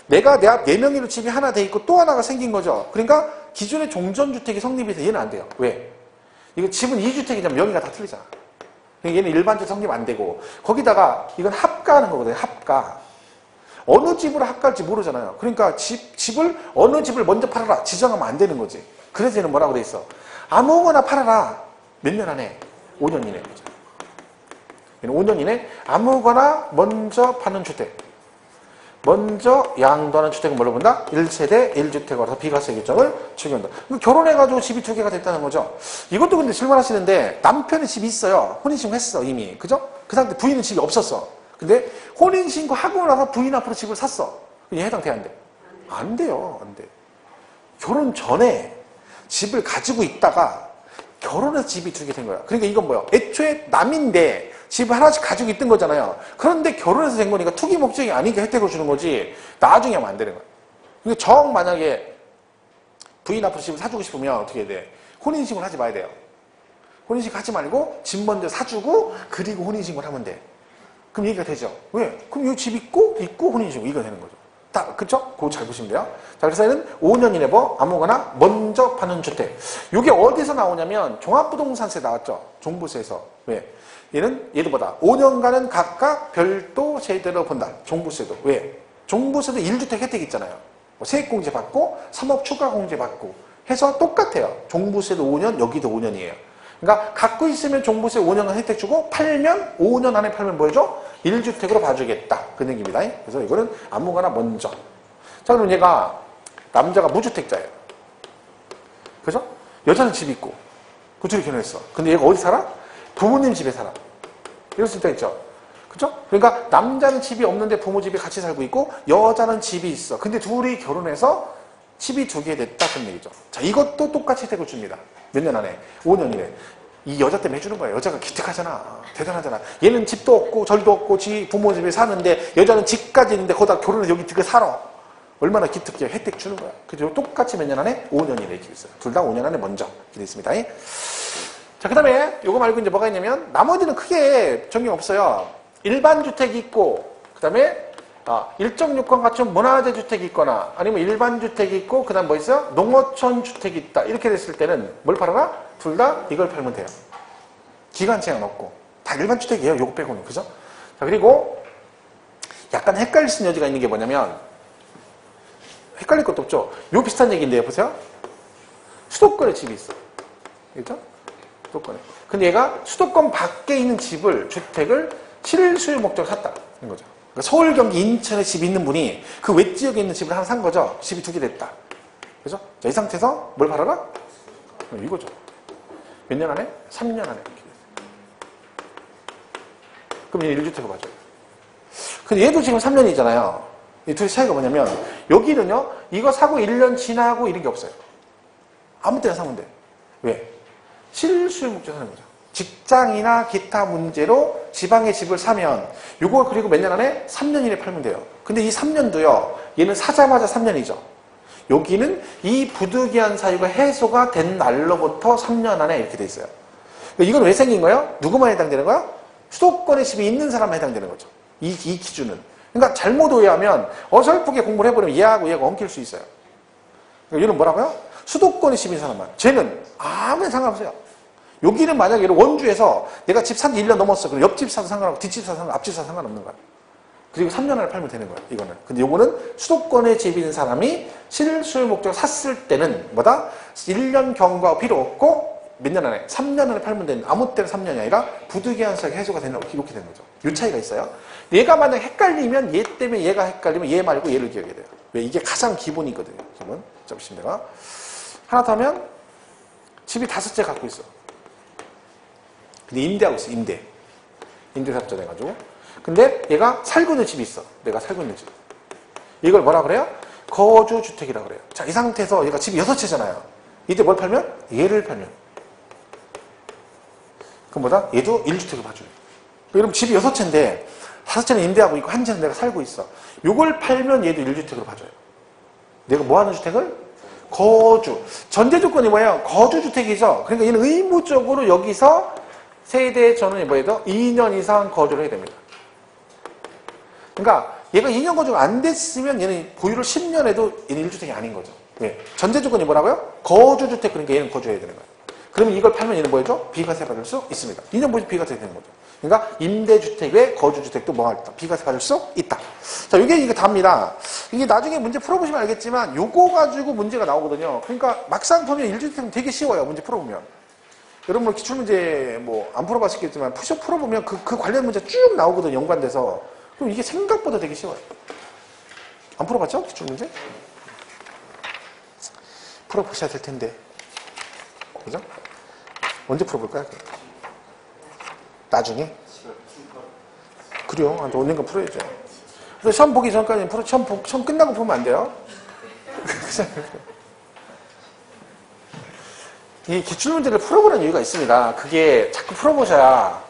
내가 내 앞 4명이로 집이 하나 돼 있고 또 하나가 생긴 거죠. 그러니까 기존의 종전주택이 성립이 돼서 얘는 안 돼요. 왜? 이거 집은 2주택이잖아. 명의가 다 틀리잖아. 얘는 일반주택 성립 안 되고 거기다가 이건 합가하는 거거든요. 합가. 어느 집으로 합가할지 모르잖아요. 그러니까 집을 어느 집을 먼저 팔아라 지정하면 안 되는 거지. 그래서 얘는 뭐라고 돼 있어? 아무거나 팔아라. 몇 년 안에? 5년 이내. 얘는 5년 이내 아무거나 먼저 파는 주택. 먼저 양도하는 주택은 뭘로 본다? 1세대 1주택으로 비과세 규정을 적용한다. 결혼해가지고 집이 2개가 됐다는 거죠. 이것도 근데 질문하시는데 남편이 집이 있어요. 혼인신고 했어 이미. 그죠? 그 상태 부인은 집이 없었어. 근데 혼인신고 하고 나서 부인 앞으로 집을 샀어. 얘 해당돼 안 돼? 안 돼요. 안 돼. 결혼 전에 집을 가지고 있다가 결혼해서 집이 두 개 된 거야. 그러니까 이건 뭐야? 애초에 남인데 집을 하나씩 가지고 있던 거잖아요. 그런데 결혼해서 된 거니까 투기 목적이 아니니까 혜택을 주는 거지 나중에 하면 안 되는 거야. 그러니까 정 만약에 부인 앞으로 집을 사주고 싶으면 어떻게 해야 돼? 혼인신고를 하지 마야 돼요. 혼인신고 하지 말고 집 먼저 사주고 그리고 혼인신고를 하면 돼. 그럼 얘기가 되죠. 왜? 그럼 여기 집 있고 혼인신고 이거 되는 거죠. 딱 그쵸? 그거 잘 보시면 돼요. 자, 그래서 얘는 5년 이내 아무거나 먼저 파는 주택. 이게 어디서 나오냐면 종합부동산세 나왔죠. 종부세에서. 왜? 얘도 뭐다? 5년간은 각각 별도 세대로 본다. 종부세도. 왜? 종부세도 1주택 혜택 있잖아요. 뭐 세액공제 받고 3억 추가 공제 받고 해서 똑같아요. 종부세도 5년, 여기도 5년이에요. 그러니까 갖고 있으면 종부세 5년간 혜택 주고 팔면 5년 안에 팔면 뭐 해줘? 1주택으로 봐주겠다. 그 얘기입니다. 그래서 이거는 아무거나 먼저. 자, 그럼 얘가 남자가 무주택자예요. 그죠? 여자는 집이 있고 그 둘이 결혼했어. 근데 얘가 어디 살아? 부모님 집에 살아. 이럴 수 있다 했죠. 그죠? 그러니까 남자는 집이 없는데 부모 집에 같이 살고 있고 여자는 집이 있어. 근데 둘이 결혼해서 집이 두 개 됐다. 그런 얘기죠. 자, 이것도 똑같이 혜택을 줍니다. 몇 년 안에? 5년 이내. 이 여자 때문에 해주는 거예요. 여자가 기특하잖아. 대단하잖아. 얘는 집도 없고 절도 없고 지 부모 집에 사는데 여자는 집까지 있는데 거기다 결혼해서 여기 들어 살아. 얼마나 기특해. 혜택 주는 거야. 그죠? 똑같이 몇 년 안에? 5년 이내 이렇게 있어요. 둘 다 5년 안에 먼저 이렇게 있습니다. 자, 그 다음에 요거 말고 이제 뭐가 있냐면 나머지는 크게 적용 없어요. 일반 주택이 있고 그 다음에 일정 요건 갖춘 문화재 주택이 있거나 아니면 일반 주택이 있고 그 다음 뭐 있어요? 농어촌 주택이 있다. 이렇게 됐을 때는 뭘 팔아라? 둘 다 이걸 팔면 돼요. 기간 제한 없고 다 일반 주택이에요. 요거 빼고는. 그죠? 자, 그리고 약간 헷갈릴 수 있는 여지가 있는 게 뭐냐면 헷갈릴 것도 없죠. 요 비슷한 얘기인데요. 보세요. 수도권에 집이 있어. 그죠? 수도권에. 근데 얘가 수도권 밖에 있는 집을 주택을 실수요 목적으로 샀다. 이런 거죠. 그러니까 서울, 경기, 인천에 집이 있는 분이 그 외지역에 있는 집을 하나 산 거죠. 집이 두 개 됐다. 그죠? 자, 이 상태에서 뭘 팔아라? 이거죠. 몇 년 안에? 3년 안에. 그럼 얘 1주택을 봐줘요. 근데 얘도 지금 3년이잖아요. 이 둘의 차이가 뭐냐면 여기는요. 이거 사고 1년 지나고 이런 게 없어요. 아무 때나 사면 돼. 왜? 실수요 목적으로 사는 거죠. 직장이나 기타 문제로 지방에 집을 사면 이걸 그리고 몇 년 안에? 3년 이내 팔면 돼요. 근데 이 3년도요. 얘는 사자마자 3년이죠. 여기는 이 부득이한 사유가 해소가 된 날로부터 3년 안에 이렇게 돼 있어요. 이건 왜 생긴 거예요? 누구만 해당되는 거야? 수도권에 집이 있는 사람만 해당되는 거죠. 이 기준은. 그러니까 잘못 오해하면 어설프게 공부를 해버리면 얘하고 얘가 엉킬 수 있어요. 그러니까 얘는 뭐라고요? 수도권에 집이 있는 사람만. 쟤는 아무런 상관없어요. 여기는 만약에 원주에서 내가 집 산 지 1년 넘었어. 그럼 옆집 사도 상관없고 뒷집 사도 상관없고 앞집 사도 상관없는 거야. 그리고 3년 안에 팔면 되는 거야. 이거는. 근데 요거는 수도권에 집이 있는 사람이 실수요 목적으로 샀을 때는 뭐다? 1년 경과 필요 없고 몇 년 안에? 3년 안에 팔면 되는 아무 때나 3년이 아니라 부득이한 사유가 해소가 되는 이렇게 되는 거죠. 요 차이가 있어요. 얘가 만약 헷갈리면 얘 때문에 얘가 헷갈리면 얘 말고 얘를 기억해야 돼요. 왜? 이게 가장 기본이거든요. 기본. 자, 보시면 돼요. 하나 더 하면 집이 5채 갖고 있어. 근데 임대하고 있어. 임대사업자 돼가지고. 근데 얘가 살고 있는 집이 있어. 내가 살고 있는 집. 이걸 뭐라 그래요? 거주주택이라고 그래요. 자, 이 상태에서 얘가 집이 6채잖아요. 이때 뭘 팔면? 얘를 팔면. 그럼 뭐다? 얘도 1주택을 봐줘요. 여러분 집이 6채인데 5채는 임대하고 있고 1채는 내가 살고 있어. 요걸 팔면 얘도 1주택으로 봐줘요. 내가 뭐 하는 주택을? 거주. 전제 조건이 뭐예요? 거주주택이죠. 그러니까 얘는 의무적으로 여기서 세대 전원이 뭐예요? 2년 이상 거주를 해야 됩니다. 그러니까 얘가 2년 거주가 안 됐으면 얘는 보유를 10년 해도 얘는 1주택이 아닌 거죠. 왜? 전제 조건이 뭐라고요? 거주주택. 그러니까 얘는 거주해야 되는 거예요. 그러면 이걸 팔면 얘는 뭐죠? 비과세 받을 수 있습니다. 2년 보유 비과세 되는 거죠. 그러니까 임대주택 외 거주주택도 뭐 할까? 비과세 받을 수 있다. 자, 이게 답니다. 이게 나중에 문제 풀어보시면 알겠지만 요거 가지고 문제가 나오거든요. 그러니까 막상 보면 1주택은 되게 쉬워요. 문제 풀어보면. 여러분 기출문제 뭐 안 풀어봤겠지만 풀어보면 그 관련 문제 쭉 나오거든요. 연관돼서. 그럼 이게 생각보다 되게 쉬워요. 안 풀어봤죠? 기출문제? 풀어보셔야 될 텐데. 그죠? 언제 풀어볼까요? 나중에? 그래요. 한 5년간 풀어야죠. 그래서 시험 보기 전까지는 시험 끝나고 보면 안 돼요. 이 기출문제를 풀어보는 이유가 있습니다. 그게 자꾸 풀어보셔야.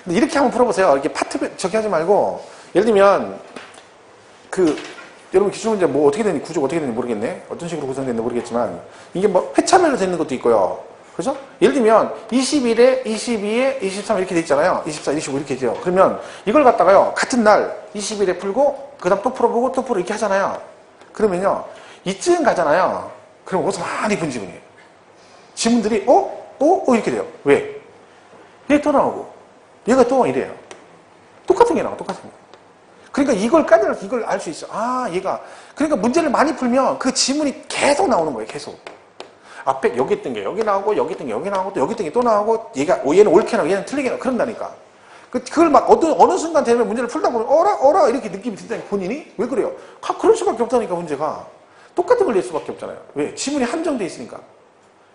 근데 이렇게 한번 풀어보세요. 이렇게 파트 저기 하지 말고. 예를 들면, 여러분 기출문제 뭐 어떻게 되는지, 구조가 어떻게 되는지 모르겠네. 어떤 식으로 구성되는지 모르겠지만, 이게 뭐 회차별로 되는 것도 있고요. 그죠? 예를 들면, 21에, 22에, 23 이렇게 돼 있잖아요. 24, 25 이렇게 되죠. 그러면 이걸 갖다가요, 같은 날 21에 풀고, 그 다음 또 풀어보고, 또 풀어 이렇게 하잖아요. 그러면요, 이쯤 가잖아요. 그럼 어디서 많이 본 지문이에요. 지문들이, 이렇게 돼요. 왜? 얘 또 나오고, 얘가 또 이래요. 똑같은 게 나와, 똑같은 게. 그러니까 이걸 까지는 이걸 알 수 있어. 아, 얘가. 그러니까 문제를 많이 풀면 그 지문이 계속 나오는 거예요, 계속. 앞에 여기 있던 게 여기 나오고, 여기 있던 게 여기 나오고, 또 여기 있던 게 또 나오고, 얘는 옳게 나오고, 얘는 틀리게 나오고, 그런다니까. 그걸 막 어느 순간 되면 문제를 풀다 보면, 어라, 이렇게 느낌이 든다니까, 본인이? 왜 그래요? 그럴 수밖에 없다니까, 문제가. 똑같은 걸 낼 수밖에 없잖아요. 왜? 지문이 한정돼 있으니까.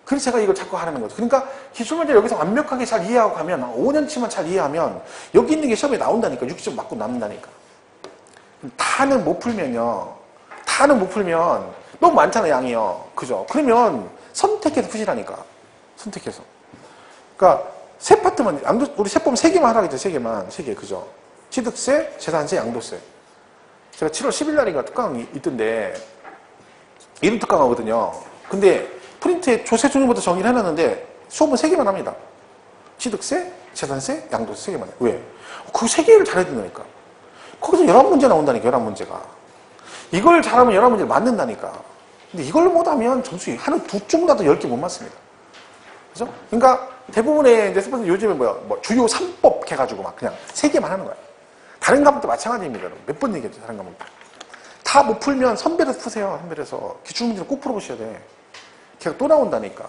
그래서 제가 이걸 자꾸 하라는 거죠. 그러니까 기출문제를 여기서 완벽하게 잘 이해하고 가면, 5년치만 잘 이해하면, 여기 있는 게 시험에 나온다니까, 60점 맞고 남는다니까. 다는 못 풀면요. 다는 못 풀면 너무 많잖아요, 양이요. 그죠? 그러면 선택해서 푸시라니까. 선택해서. 그러니까 세 파트만, 우리 세법 3개만 하라고 했죠, 3개만. 3개, 그죠? 취득세, 재산세, 양도세. 제가 7월 10일 날인가 특강이 있던데, 이름 특강하거든요. 근데 프린트에 조세 종류부터 정의를 해놨는데 수업은 3개만 합니다. 취득세, 재산세, 양도세 3개만 해요. 왜? 그 3개를 잘해야 된다니까. 거기서 11문제 나온다니까, 11문제가. 이걸 잘하면 11문제를 맞는다니까. 근데 이걸 못하면 점수 한 두 쪽이라도 10개 못 맞습니다. 그죠? 그러니까 대부분의 이제 스포츠 요즘에 주요 3법 해가지고 막 그냥 3개만 하는 거야. 다른 과목도 마찬가지입니다. 몇 번 얘기했죠, 다른 과목. 다 못 풀면 선별해서 푸세요, 선별해서. 기출문제를 꼭 풀어보셔야 돼. 걔가 또 나온다니까.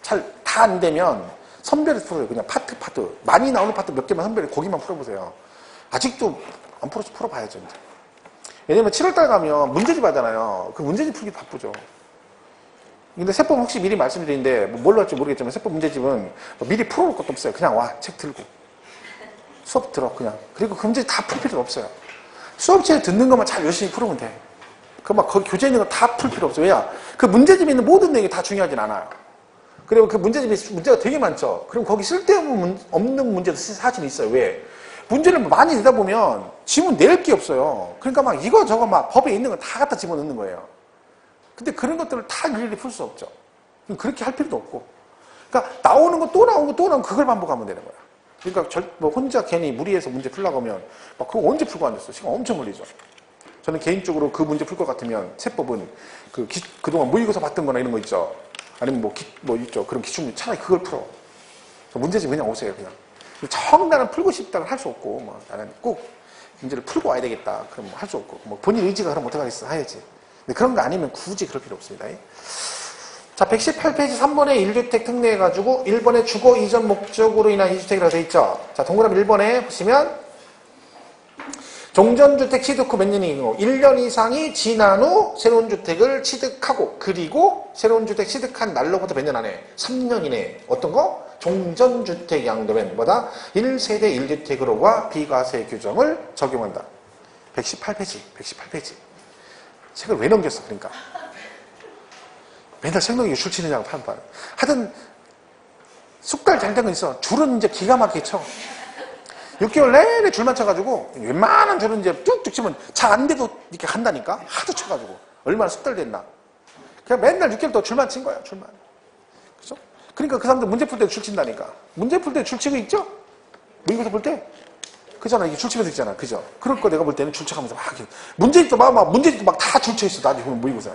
다 안 되면 선별해서 풀어요. 그냥 파트. 많이 나오는 파트 몇 개만 선별해, 거기만 풀어보세요. 아직도 안 풀어서 풀어봐야죠, 이제. 왜냐면 7월달 가면 문제집 하잖아요. 그 문제집 풀기 바쁘죠. 근데 세법 혹시 미리 말씀드리는데, 뭘로 할지 모르겠지만, 세법 문제집은 미리 풀어볼 것도 없어요. 그냥 와, 책 들고. 수업 들어, 그냥. 그리고 그 문제 다 풀 필요 없어요. 수업체에 듣는 것만 잘 열심히 풀으면 돼. 거기 교재에 있는 거 다 풀 필요 없어요. 왜냐? 그 문제집에 있는 모든 내용이 다 중요하진 않아요. 그리고 그 문제집에 문제가 되게 많죠. 그럼 거기 쓸데없는 문제도 사실 있어요. 왜? 문제를 많이 내다 보면 지문 낼 게 없어요. 그러니까 막 이거 저거 막 법에 있는 거 다 갖다 집어넣는 거예요. 근데 그런 것들을 다 일일이 풀 수 없죠. 그렇게 할 필요도 없고. 그러니까 나오는 거 또 나오고 또 나오고 그걸 반복하면 되는 거야. 그러니까 혼자 괜히 무리해서 문제 풀려고 하면 막 그거 언제 풀고 앉았어? 시간 엄청 걸리죠. 저는 개인적으로 그 문제 풀 것 같으면 세법은 그동안 모의고사 봤던 거나 이런 거 있죠. 아니면 있죠. 그런 기출문제 차라리 그걸 풀어. 문제집 그냥 오세요, 그냥. 정나는 풀고 싶다고 할 수 없고, 나는 꼭 문제를 풀고 와야 되겠다. 그럼 할 수 없고, 본인 의지가 그럼 어떡하겠어, 해야지. 근데 그런 거 아니면 굳이 그럴 필요 없습니다. 자, 118페이지 3번에 1주택 특례해가지고 1번에 주거 이전 목적으로 인한 2주택이라고 되어 있죠. 자, 동그라미 1번에 보시면 종전주택 취득 후 몇 년이고 1년 이상이 지난 후 새로운 주택을 취득하고 그리고 새로운 주택 취득한 날로부터 몇 년 안에 3년 이내에 어떤 거? 종전주택 양도면 뭐다? 1세대 1주택으로와 비과세 규정을 적용한다. 118페이지. 책을 왜 넘겼어, 그러니까. 맨날 생명이 줄 치느냐고 판판. 하여튼 숙달 잘 된 건 있어. 줄은 이제 기가 막히게 쳐. 6개월 내내 줄만 쳐가지고 웬만한 줄은 이제 뚝뚝 치면 잘 안 돼도 이렇게 간다니까. 하도 쳐가지고 얼마나 숙달됐나. 그냥 맨날 6개월 동안 줄만 친 거야, 줄만. 그죠? 그러니까 그 사람들 문제 풀 때 줄 친다니까. 문제 풀 때 줄 치고 있죠? 모의고사 볼 때? 그잖아, 이게 줄 치면서 있잖아, 그죠? 그럴 거 내가 볼 때는 줄 쳐가면서 막 문제집도 막 다 줄 쳐 있어, 나중에 보면 모의고사에.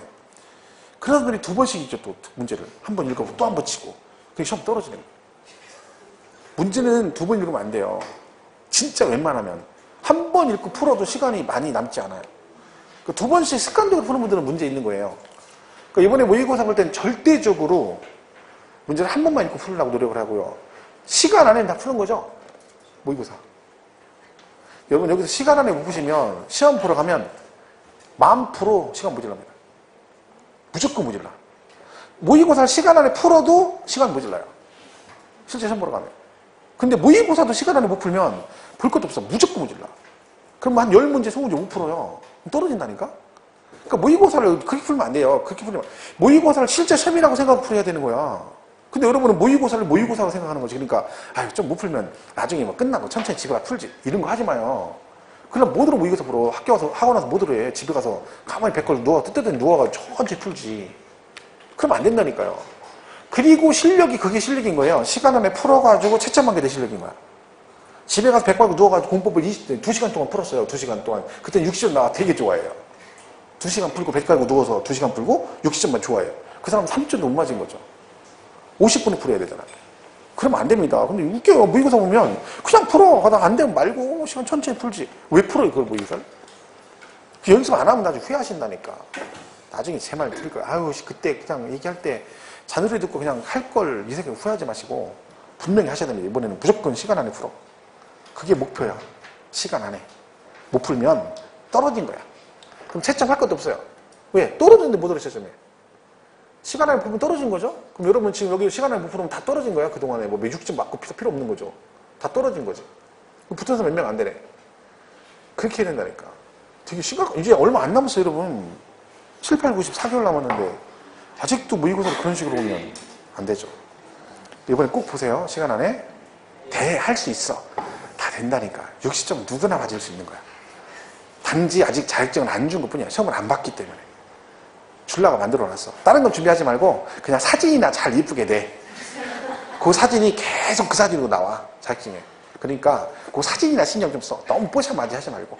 그런 분이 2번씩 있죠, 또 문제를. 한 번 읽어보고 또 한 번 치고. 그게 시험 떨어지는 거예요. 문제는 2번 읽으면 안 돼요. 진짜 웬만하면. 한 번 읽고 풀어도 시간이 많이 남지 않아요. 2번씩 습관적으로 푸는 분들은 문제 있는 거예요. 그러니까 이번에 모의고사 볼 때는 절대적으로 문제를 한 번만 읽고 풀으려고 노력을 하고요. 시간 안에 다 푸는 거죠, 모의고사. 여러분 여기서 시간 안에 못 푸시면 시험 보러 가면 10,000% 시간 모자랍니다. 무조건 모질라. 모의고사를 시간 안에 풀어도 시간 모질라요. 실제 시험 보러 가면. 근데 모의고사도 시간 안에 못 풀면 볼 것도 없어. 무조건 모질라. 그럼 한 10문제, 20문제 못 풀어요. 떨어진다니까? 그러니까 모의고사를 그렇게 풀면 안 돼요. 그렇게 풀면. 모의고사를 실제 시험이라고 생각하고 풀어야 되는 거야. 근데 여러분은 모의고사를 모의고사로 생각하는 거지. 그러니까 아유 좀 못 풀면 나중에 뭐 끝나고 천천히 집에 가서 풀지. 이런 거 하지 마요. 그럼 뭐 들어 모의고사 보러 학교 와서 하고 나서 뭐 들어 해. 집에 가서 가만히 백걸 누워 뜨뜻한 누워가지고 천천히 풀지. 그러면 안 된다니까요. 그리고 실력이 그게 실력인 거예요. 시간 안에 풀어가지고 채점한 게 내 실력인 거야. 집에 가서 백 밟고 누워가지고 공법을 2시간 동안 풀었어요. 2시간 동안. 그때 60점 나와 되게 좋아해요. 2시간 풀고 백 밟고 누워서 2시간 풀고 60점만 좋아해요. 그 사람 3점도 못 맞은 거죠. 50분을 풀어야 되잖아. 그러면 안 됩니다. 근데 웃겨요. 모의고사 보면 그냥 풀어. 가다가 안 되면 말고 시간 천천히 풀지. 왜 풀어요 그걸 모의고사를? 그 연습 안 하면 나중에 후회하신다니까. 나중에 제 말 들을 거예요. 아유 그때 그냥 얘기할 때 잔소리 듣고 그냥 할 걸 이 생각에 후회하지 마시고 분명히 하셔야 됩니다. 이번에는 무조건 시간 안에 풀어. 그게 목표야. 시간 안에. 못 풀면 떨어진 거야. 그럼 채점할 것도 없어요. 왜? 떨어졌는데 못 들어 채점해. 시간 안에 풀면 떨어진 거죠? 그럼 여러분 지금 여기 시간 안에 못 풀면 다 떨어진 거야. 그동안에 뭐 매죽점 맞고 필요 없는 거죠. 다 떨어진 거지. 붙은 사람 몇 명 안 되네. 그렇게 해야 된다니까. 되게 심각, 이제 얼마 안 남았어요, 여러분. 7, 8, 90, 4개월 남았는데 아직도 모의고사를 그런 식으로 보면 안 되죠. 이번에 꼭 보세요. 시간 안에 할 수 있어. 다 된다니까. 60점 누구나 맞을 수 있는 거야. 단지 아직 자격증을 안 준 것뿐이야. 시험을 안 봤기 때문에. 줄라가 만들어놨어. 다른 건 준비하지 말고 그냥 사진이나 잘 이쁘게 내. 그 사진이 계속 그 사진으로 나와. 자격증에. 그러니까 그 사진이나 신경 좀 써. 너무 뽀샤마지 하지 말고.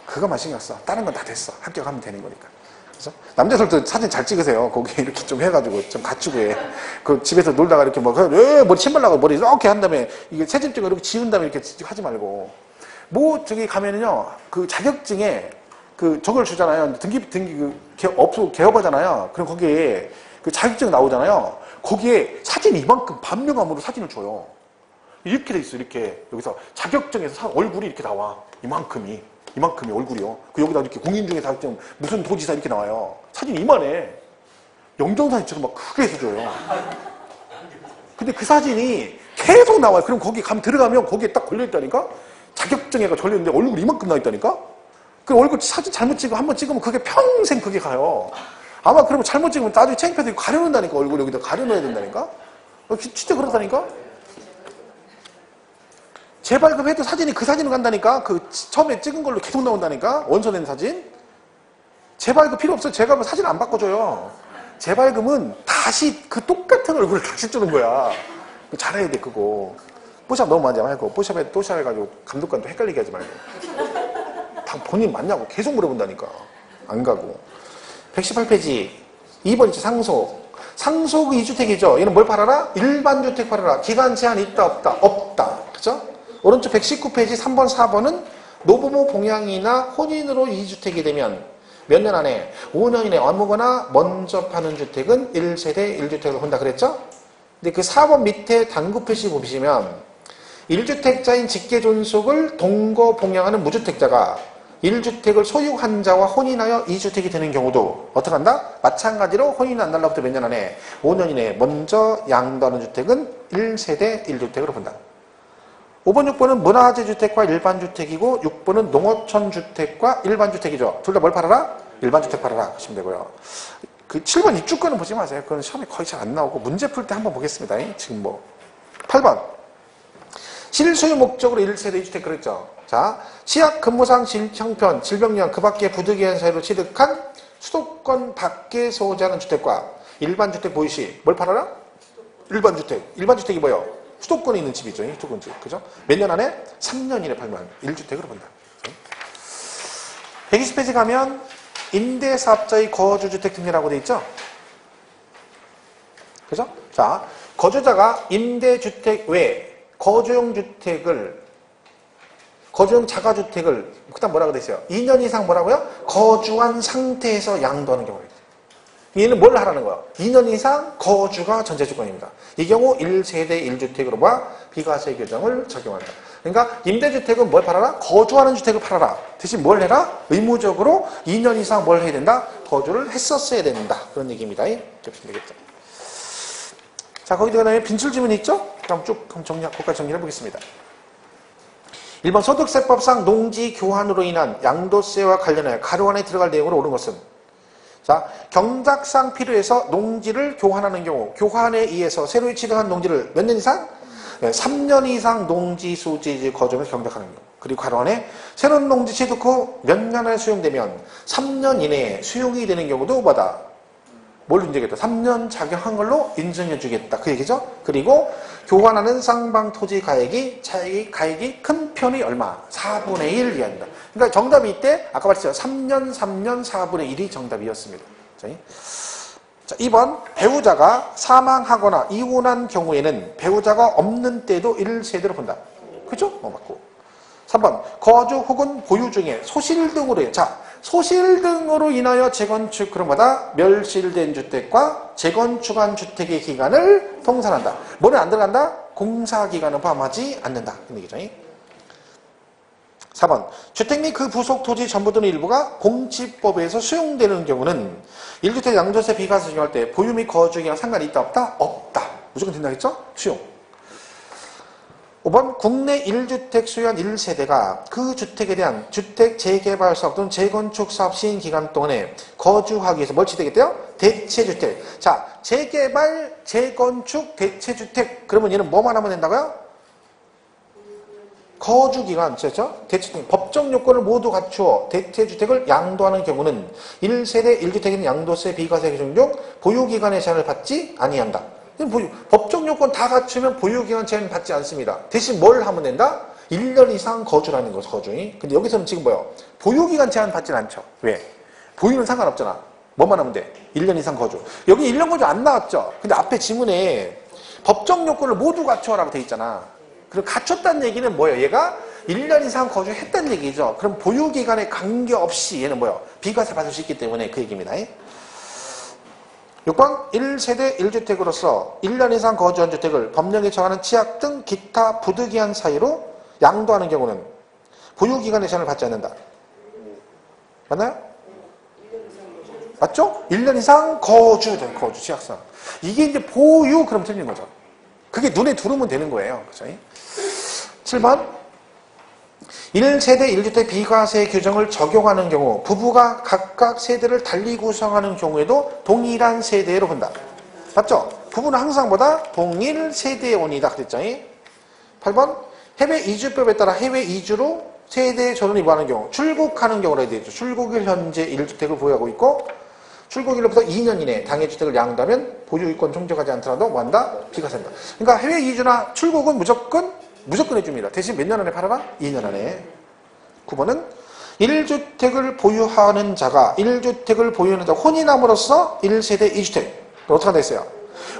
그거만 신경 써. 다른 건 다 됐어. 합격하면 되는 거니까. 그래서 남자들도 사진 잘 찍으세요. 거기 이렇게 좀 해가지고 좀 갖추고 해. 그 집에서 놀다가 이렇게 뭐 머리 신발 나고 머리 이렇게 한 다음에 이게 새집증을 이렇게 지운 다음에 이렇게 하지 말고. 뭐 저기 가면은요 그 자격증에 그 저걸 주잖아요. 등기 개업하잖아요. 그럼 거기에 그 자격증 나오잖아요. 거기에 사진 이만큼 반명함으로 사진을 줘요. 이렇게 돼 있어. 이렇게 여기서 자격증에서 얼굴이 이렇게 나와. 이만큼이 얼굴이요. 그 여기다 이렇게 공인중개 자격증 무슨 도지사 이렇게 나와요. 사진 이만해. 영정사진처럼 막 크게 해서 줘요. 근데 그 사진이 계속 나와요. 그럼 거기 들어가면 거기에 딱 걸려있다니까? 자격증에가 걸려있는데 얼굴이 이만큼 나있다니까? 그 얼굴 사진 잘못 찍고 한번 찍으면 그게 평생 그게 가요. 아마 그러면 잘못 찍으면 나중에 창피해서 가려놓는다니까. 얼굴 여기다 가려놓아야 된다니까? 진짜 그렇다니까? 재발급해도 사진이 그 사진으로 간다니까? 그 처음에 찍은 걸로 계속 나온다니까? 원서낸 사진? 재발급 필요 없어요. 재발급 사진 안 바꿔줘요. 재발급은 다시 그 똑같은 얼굴을 다시 주는 거야. 잘해야 돼, 그거. 뽀샵 너무 많이 하지 말고, 뽀샵에 또샵 해가지고 감독관도 헷갈리게 하지 말고. 다 본인 맞냐고 계속 물어본다니까. 안 가고. 118페이지. 2번 이제 상속. 상속 2주택이죠. 얘는 뭘 팔아라? 일반 주택 팔아라. 기간 제한 있다, 없다? 없다. 그죠? 오른쪽 119페이지 3번, 4번은 노부모 봉양이나 혼인으로 2주택이 되면 몇 년 안에 5년 이내 아무거나 먼저 파는 주택은 1세대 1주택을 본다 그랬죠? 근데 그 4번 밑에 단구 표시 보시면 1주택자인 직계존속을 동거 봉양하는 무주택자가 1주택을 소유한 자와 혼인하여 2주택이 되는 경우도 어떻게 한다? 마찬가지로 혼인 안 날로부터 몇 년 안에 5년 이내에 먼저 양도하는 주택은 1세대 1주택으로 본다. 5번, 6번은 문화재 주택과 일반 주택이고 6번은 농어촌 주택과 일반 주택이죠. 둘 다 뭘 팔아라? 일반 주택 팔아라 하시면 되고요. 그 7번 입주권은 보지 마세요. 그건 시험에 거의 잘 안 나오고 문제 풀 때 한번 보겠습니다. 지금 뭐 8번 실소유 목적으로 1세대 2주택 그랬죠. 자, 치약, 근무상, 형편, 질병요양 그 밖에 부득이한 사유로 취득한 수도권 밖에 소유하는 주택과 일반 주택 보이시 뭘 팔아라? 일반 주택. 일반 주택이 뭐예요? 수도권에 있는 집이죠. 수도권 집. 그죠? 몇 년 안에? 3년 이내 팔면 1주택으로 본다. 120페이지 가면 임대사업자의 거주주택 등이라고 돼 있죠? 그죠? 자, 거주자가 임대주택 외에 거주용 자가주택을 그다음 뭐라고 돼 있어요? 2년 이상 뭐라고요? 거주한 상태에서 양도하는 경우입니다. 얘는 뭘 하라는 거야? 2년 이상 거주가 전제조건입니다. 이 경우 1세대 1주택으로 봐 비과세 규정을 적용한다. 그러니까 임대주택은 뭘 팔아라? 거주하는 주택을 팔아라. 대신 뭘 해라? 의무적으로 2년 이상 뭘 해야 된다? 거주를 했었어야 된다. 그런 얘기입니다. 보시면 되겠죠. 자, 거기 그다음에 빈출 지문이 있죠? 그럼 쭉 거기까지 정리해 보겠습니다. 1번 소득세법상 농지 교환으로 인한 양도세와 관련하여 가로 안에 들어갈 내용으로 옳은 것은 자, 경작상 필요해서 농지를 교환하는 경우, 교환에 의해서 새로 취득한 농지를 몇 년 이상? 3년 이상 농지 소지지 거주하면서 경작하는 경우. 그리고 가로 안에 새로운 농지 취득 후 몇 년 안에 수용되면 3년 이내에 수용이 되는 경우도 뭐다? 뭘 인정했다? 3년 작용한 걸로 인정해 주겠다. 그 얘기죠? 그리고 교환하는 쌍방 토지 가액이 큰 편이 얼마? 4분의 1 이하입니다. 그러니까 정답이 이때 아까 말했죠. 3년 4분의 1이 정답이었습니다. 자, 2번 배우자가 사망하거나 이혼한 경우에는 배우자가 없는 때도 1세대로 본다. 그죠? 맞고. 3번 거주 혹은 보유 중에 소실 등으로 해요. 자, 소실 등으로 인하여 재건축 그런 거다. 멸실된 주택과 재건축한 주택의 기간을 통산한다. 뭐는 안 들어간다? 공사기간은 포함하지 않는다. 그 얘기죠. 4번 주택 및 그 부속 토지 전부 또는 일부가 공지법에서 수용되는 경우는 1주택 양도세 비과세 적용할 때 보유 및 거주기간 상관이 있다 없다? 없다. 무조건 된다겠죠? 수용. 5번 국내 1주택 소유한 1세대가 그 주택에 대한 주택 재개발 사업 또는 재건축 사업 시행 기간 동안에 거주하기 위해서 뭘 취득했대요? 대체주택. 자, 재개발, 재건축, 대체주택. 그러면 얘는 뭐만 하면 된다고요? 거주기간, 그렇죠? 대체주택. 법정 요건을 모두 갖추어 대체주택을 양도하는 경우는 1세대 1주택에는 양도세 비과세 규정 중 보유기간의 제한을 받지 아니한다. 법정 요건 다 갖추면 보유기간 제한 받지 않습니다. 대신 뭘 하면 된다? 1년 이상 거주라는 거죠, 거주이. 근데 여기서는 지금 뭐요? 보유기간 제한 받진 않죠. 왜? 보유는 상관없잖아. 뭐만 하면 돼? 1년 이상 거주. 여기 1년 거주 안 나왔죠? 근데 앞에 지문에 법정 요건을 모두 갖추어라고 돼 있잖아. 그럼 갖췄다는 얘기는 뭐예요? 얘가 1년 이상 거주했다는 얘기죠. 그럼 보유기간에 관계없이 얘는 뭐예요? 비과세 받을 수 있기 때문에 그 얘기입니다. 6번 1세대 1주택으로서 1년 이상 거주한 주택을 법령에 정하는 치약 등 기타 부득이한 사유로 양도하는 경우는 보유기간의 제한을 받지 않는다. 맞나요? 맞죠? 1년 이상 거주 치약상. 이게 이제 보유 그럼 틀린 거죠. 그게 눈에 들어오면 되는 거예요. 그죠? 7번 1세대 1주택 비과세 규정을 적용하는 경우 부부가 각각 세대를 달리 구성하는 경우에도 동일한 세대로 본다. 맞죠? 부부는 항상 뭐다? 동일 세대의 원이다. 그랬죠? 8번 해외 이주법에 따라 해외 이주로 세대 전원이 위반하는 경우 출국하는 경우라 되죠. 출국일 현재 1주택을 보유하고 있고 출국일로부터 2년 이내 당해 주택을 양도하면 보유이권 종족하지 않더라도 뭐한다? 비과세한다. 그러니까 해외 이주나 출국은 무조건 해줍니다. 대신 몇 년 안에 팔아라? 2년 안에. 9번은 1주택을 보유하는 자가 1주택을 보유하는 자 혼인함으로써 1세대 2주택. 어떻게 한다 했어요?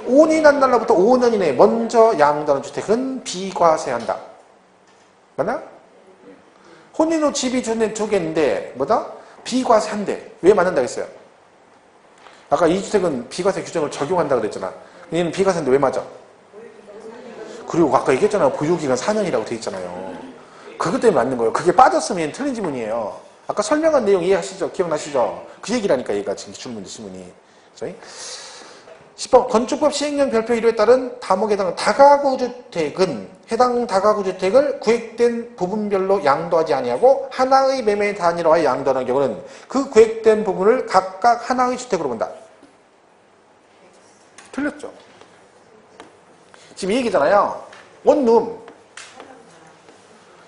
혼인한 날로부터 5년 이내에 먼저 양도하는 주택은 비과세한다. 맞나? 혼인 후 집이 주는 두 개인데 뭐다? 비과세한대. 왜 맞는다 했어요? 아까 2주택은 비과세 규정을 적용한다고 그랬잖아. 얘는 비과세인데 왜 맞아? 그리고 아까 얘기했잖아요. 보유기간 4년이라고 돼 있잖아요. 그것 때문에 맞는 거예요. 그게 빠졌으면 틀린 지문이에요. 아까 설명한 내용 이해하시죠? 기억나시죠? 그 얘기라니까 얘가 지금 기출문제 지문이. 10번 건축법 시행령 별표 1호에 따른 다목에 해당하는 다가구 주택은 해당 다가구 주택을 구획된 부분별로 양도하지 아니하고 하나의 매매 단위로하여 양도하는 경우는 그 구획된 부분을 각각 하나의 주택으로 본다. 틀렸죠? 지금 이 얘기잖아요. 원룸.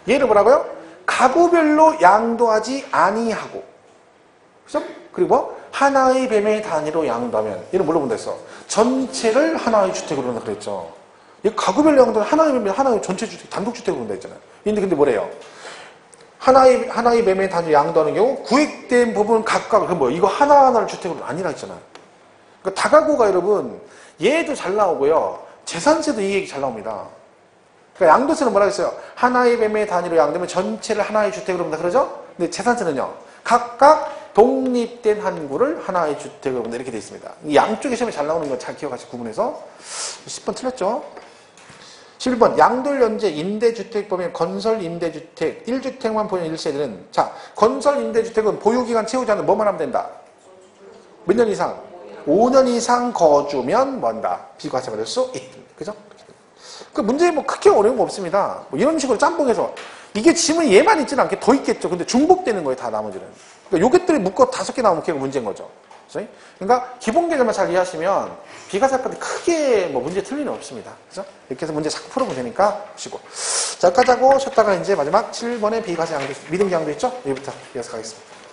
얘를 뭐라고요? 가구별로 양도하지 아니하고. 그죠? 그리고 하나의 매매 단위로 양도하면 얘는 뭘로 본다 했어? 전체를 하나의 주택으로 본다 그랬죠. 얘 가구별로 양도는 하나의 전체 주택, 단독주택으로 본다 했잖아요. 근데 뭐래요? 하나의 매매 단위로 양도하는 경우 구획된 부분 각각, 그럼 뭐 이거 하나하나를 주택으로 아니라 했잖아요. 그러니까 다가구가 여러분 얘도 잘 나오고요. 재산세도 이 얘기 잘 나옵니다. 그러니까 양도세는 뭐라 했어요? 하나의 매매 단위로 양도하면 전체를 하나의 주택으로 본다 그러죠? 근데 재산세는요. 각각 독립된 한 구를 하나의 주택으로 본다 이렇게 되어 있습니다. 이 양쪽의 시험에 잘 나오는 건 잘 기억하시고 구분해서 10번 틀렸죠? 11번 양도연재 임대주택법에 건설 임대주택 1주택만 보유한 1세대는 자 건설 임대주택은 보유기간 채우지 않는 뭐만 하면 된다? 몇 년 이상? 5년 이상 거주면 뭔다? 비과세 받을 수 있다. 그죠? 그 문제 뭐 크게 어려운 거 없습니다. 뭐 이런 식으로 짬뽕해서 이게 지문이 얘만 있지는 않게 더 있겠죠. 근데 중복되는 거예요, 다 나머지는. 그러니까 요것들이 묶어 5개 나오면 그게 문제인 거죠. 그죠? 그러니까 기본 개념만 잘 이해하시면 비과세까지 크게 뭐 문제 틀리는 없습니다. 그죠? 이렇게 해서 문제 자꾸 풀어보면 되니까 보시고. 자, 여기까지 하고 쉬었다가 이제 마지막 7번의 비과세 양도, 미등기 양도 있죠? 여기부터 이어서 가겠습니다.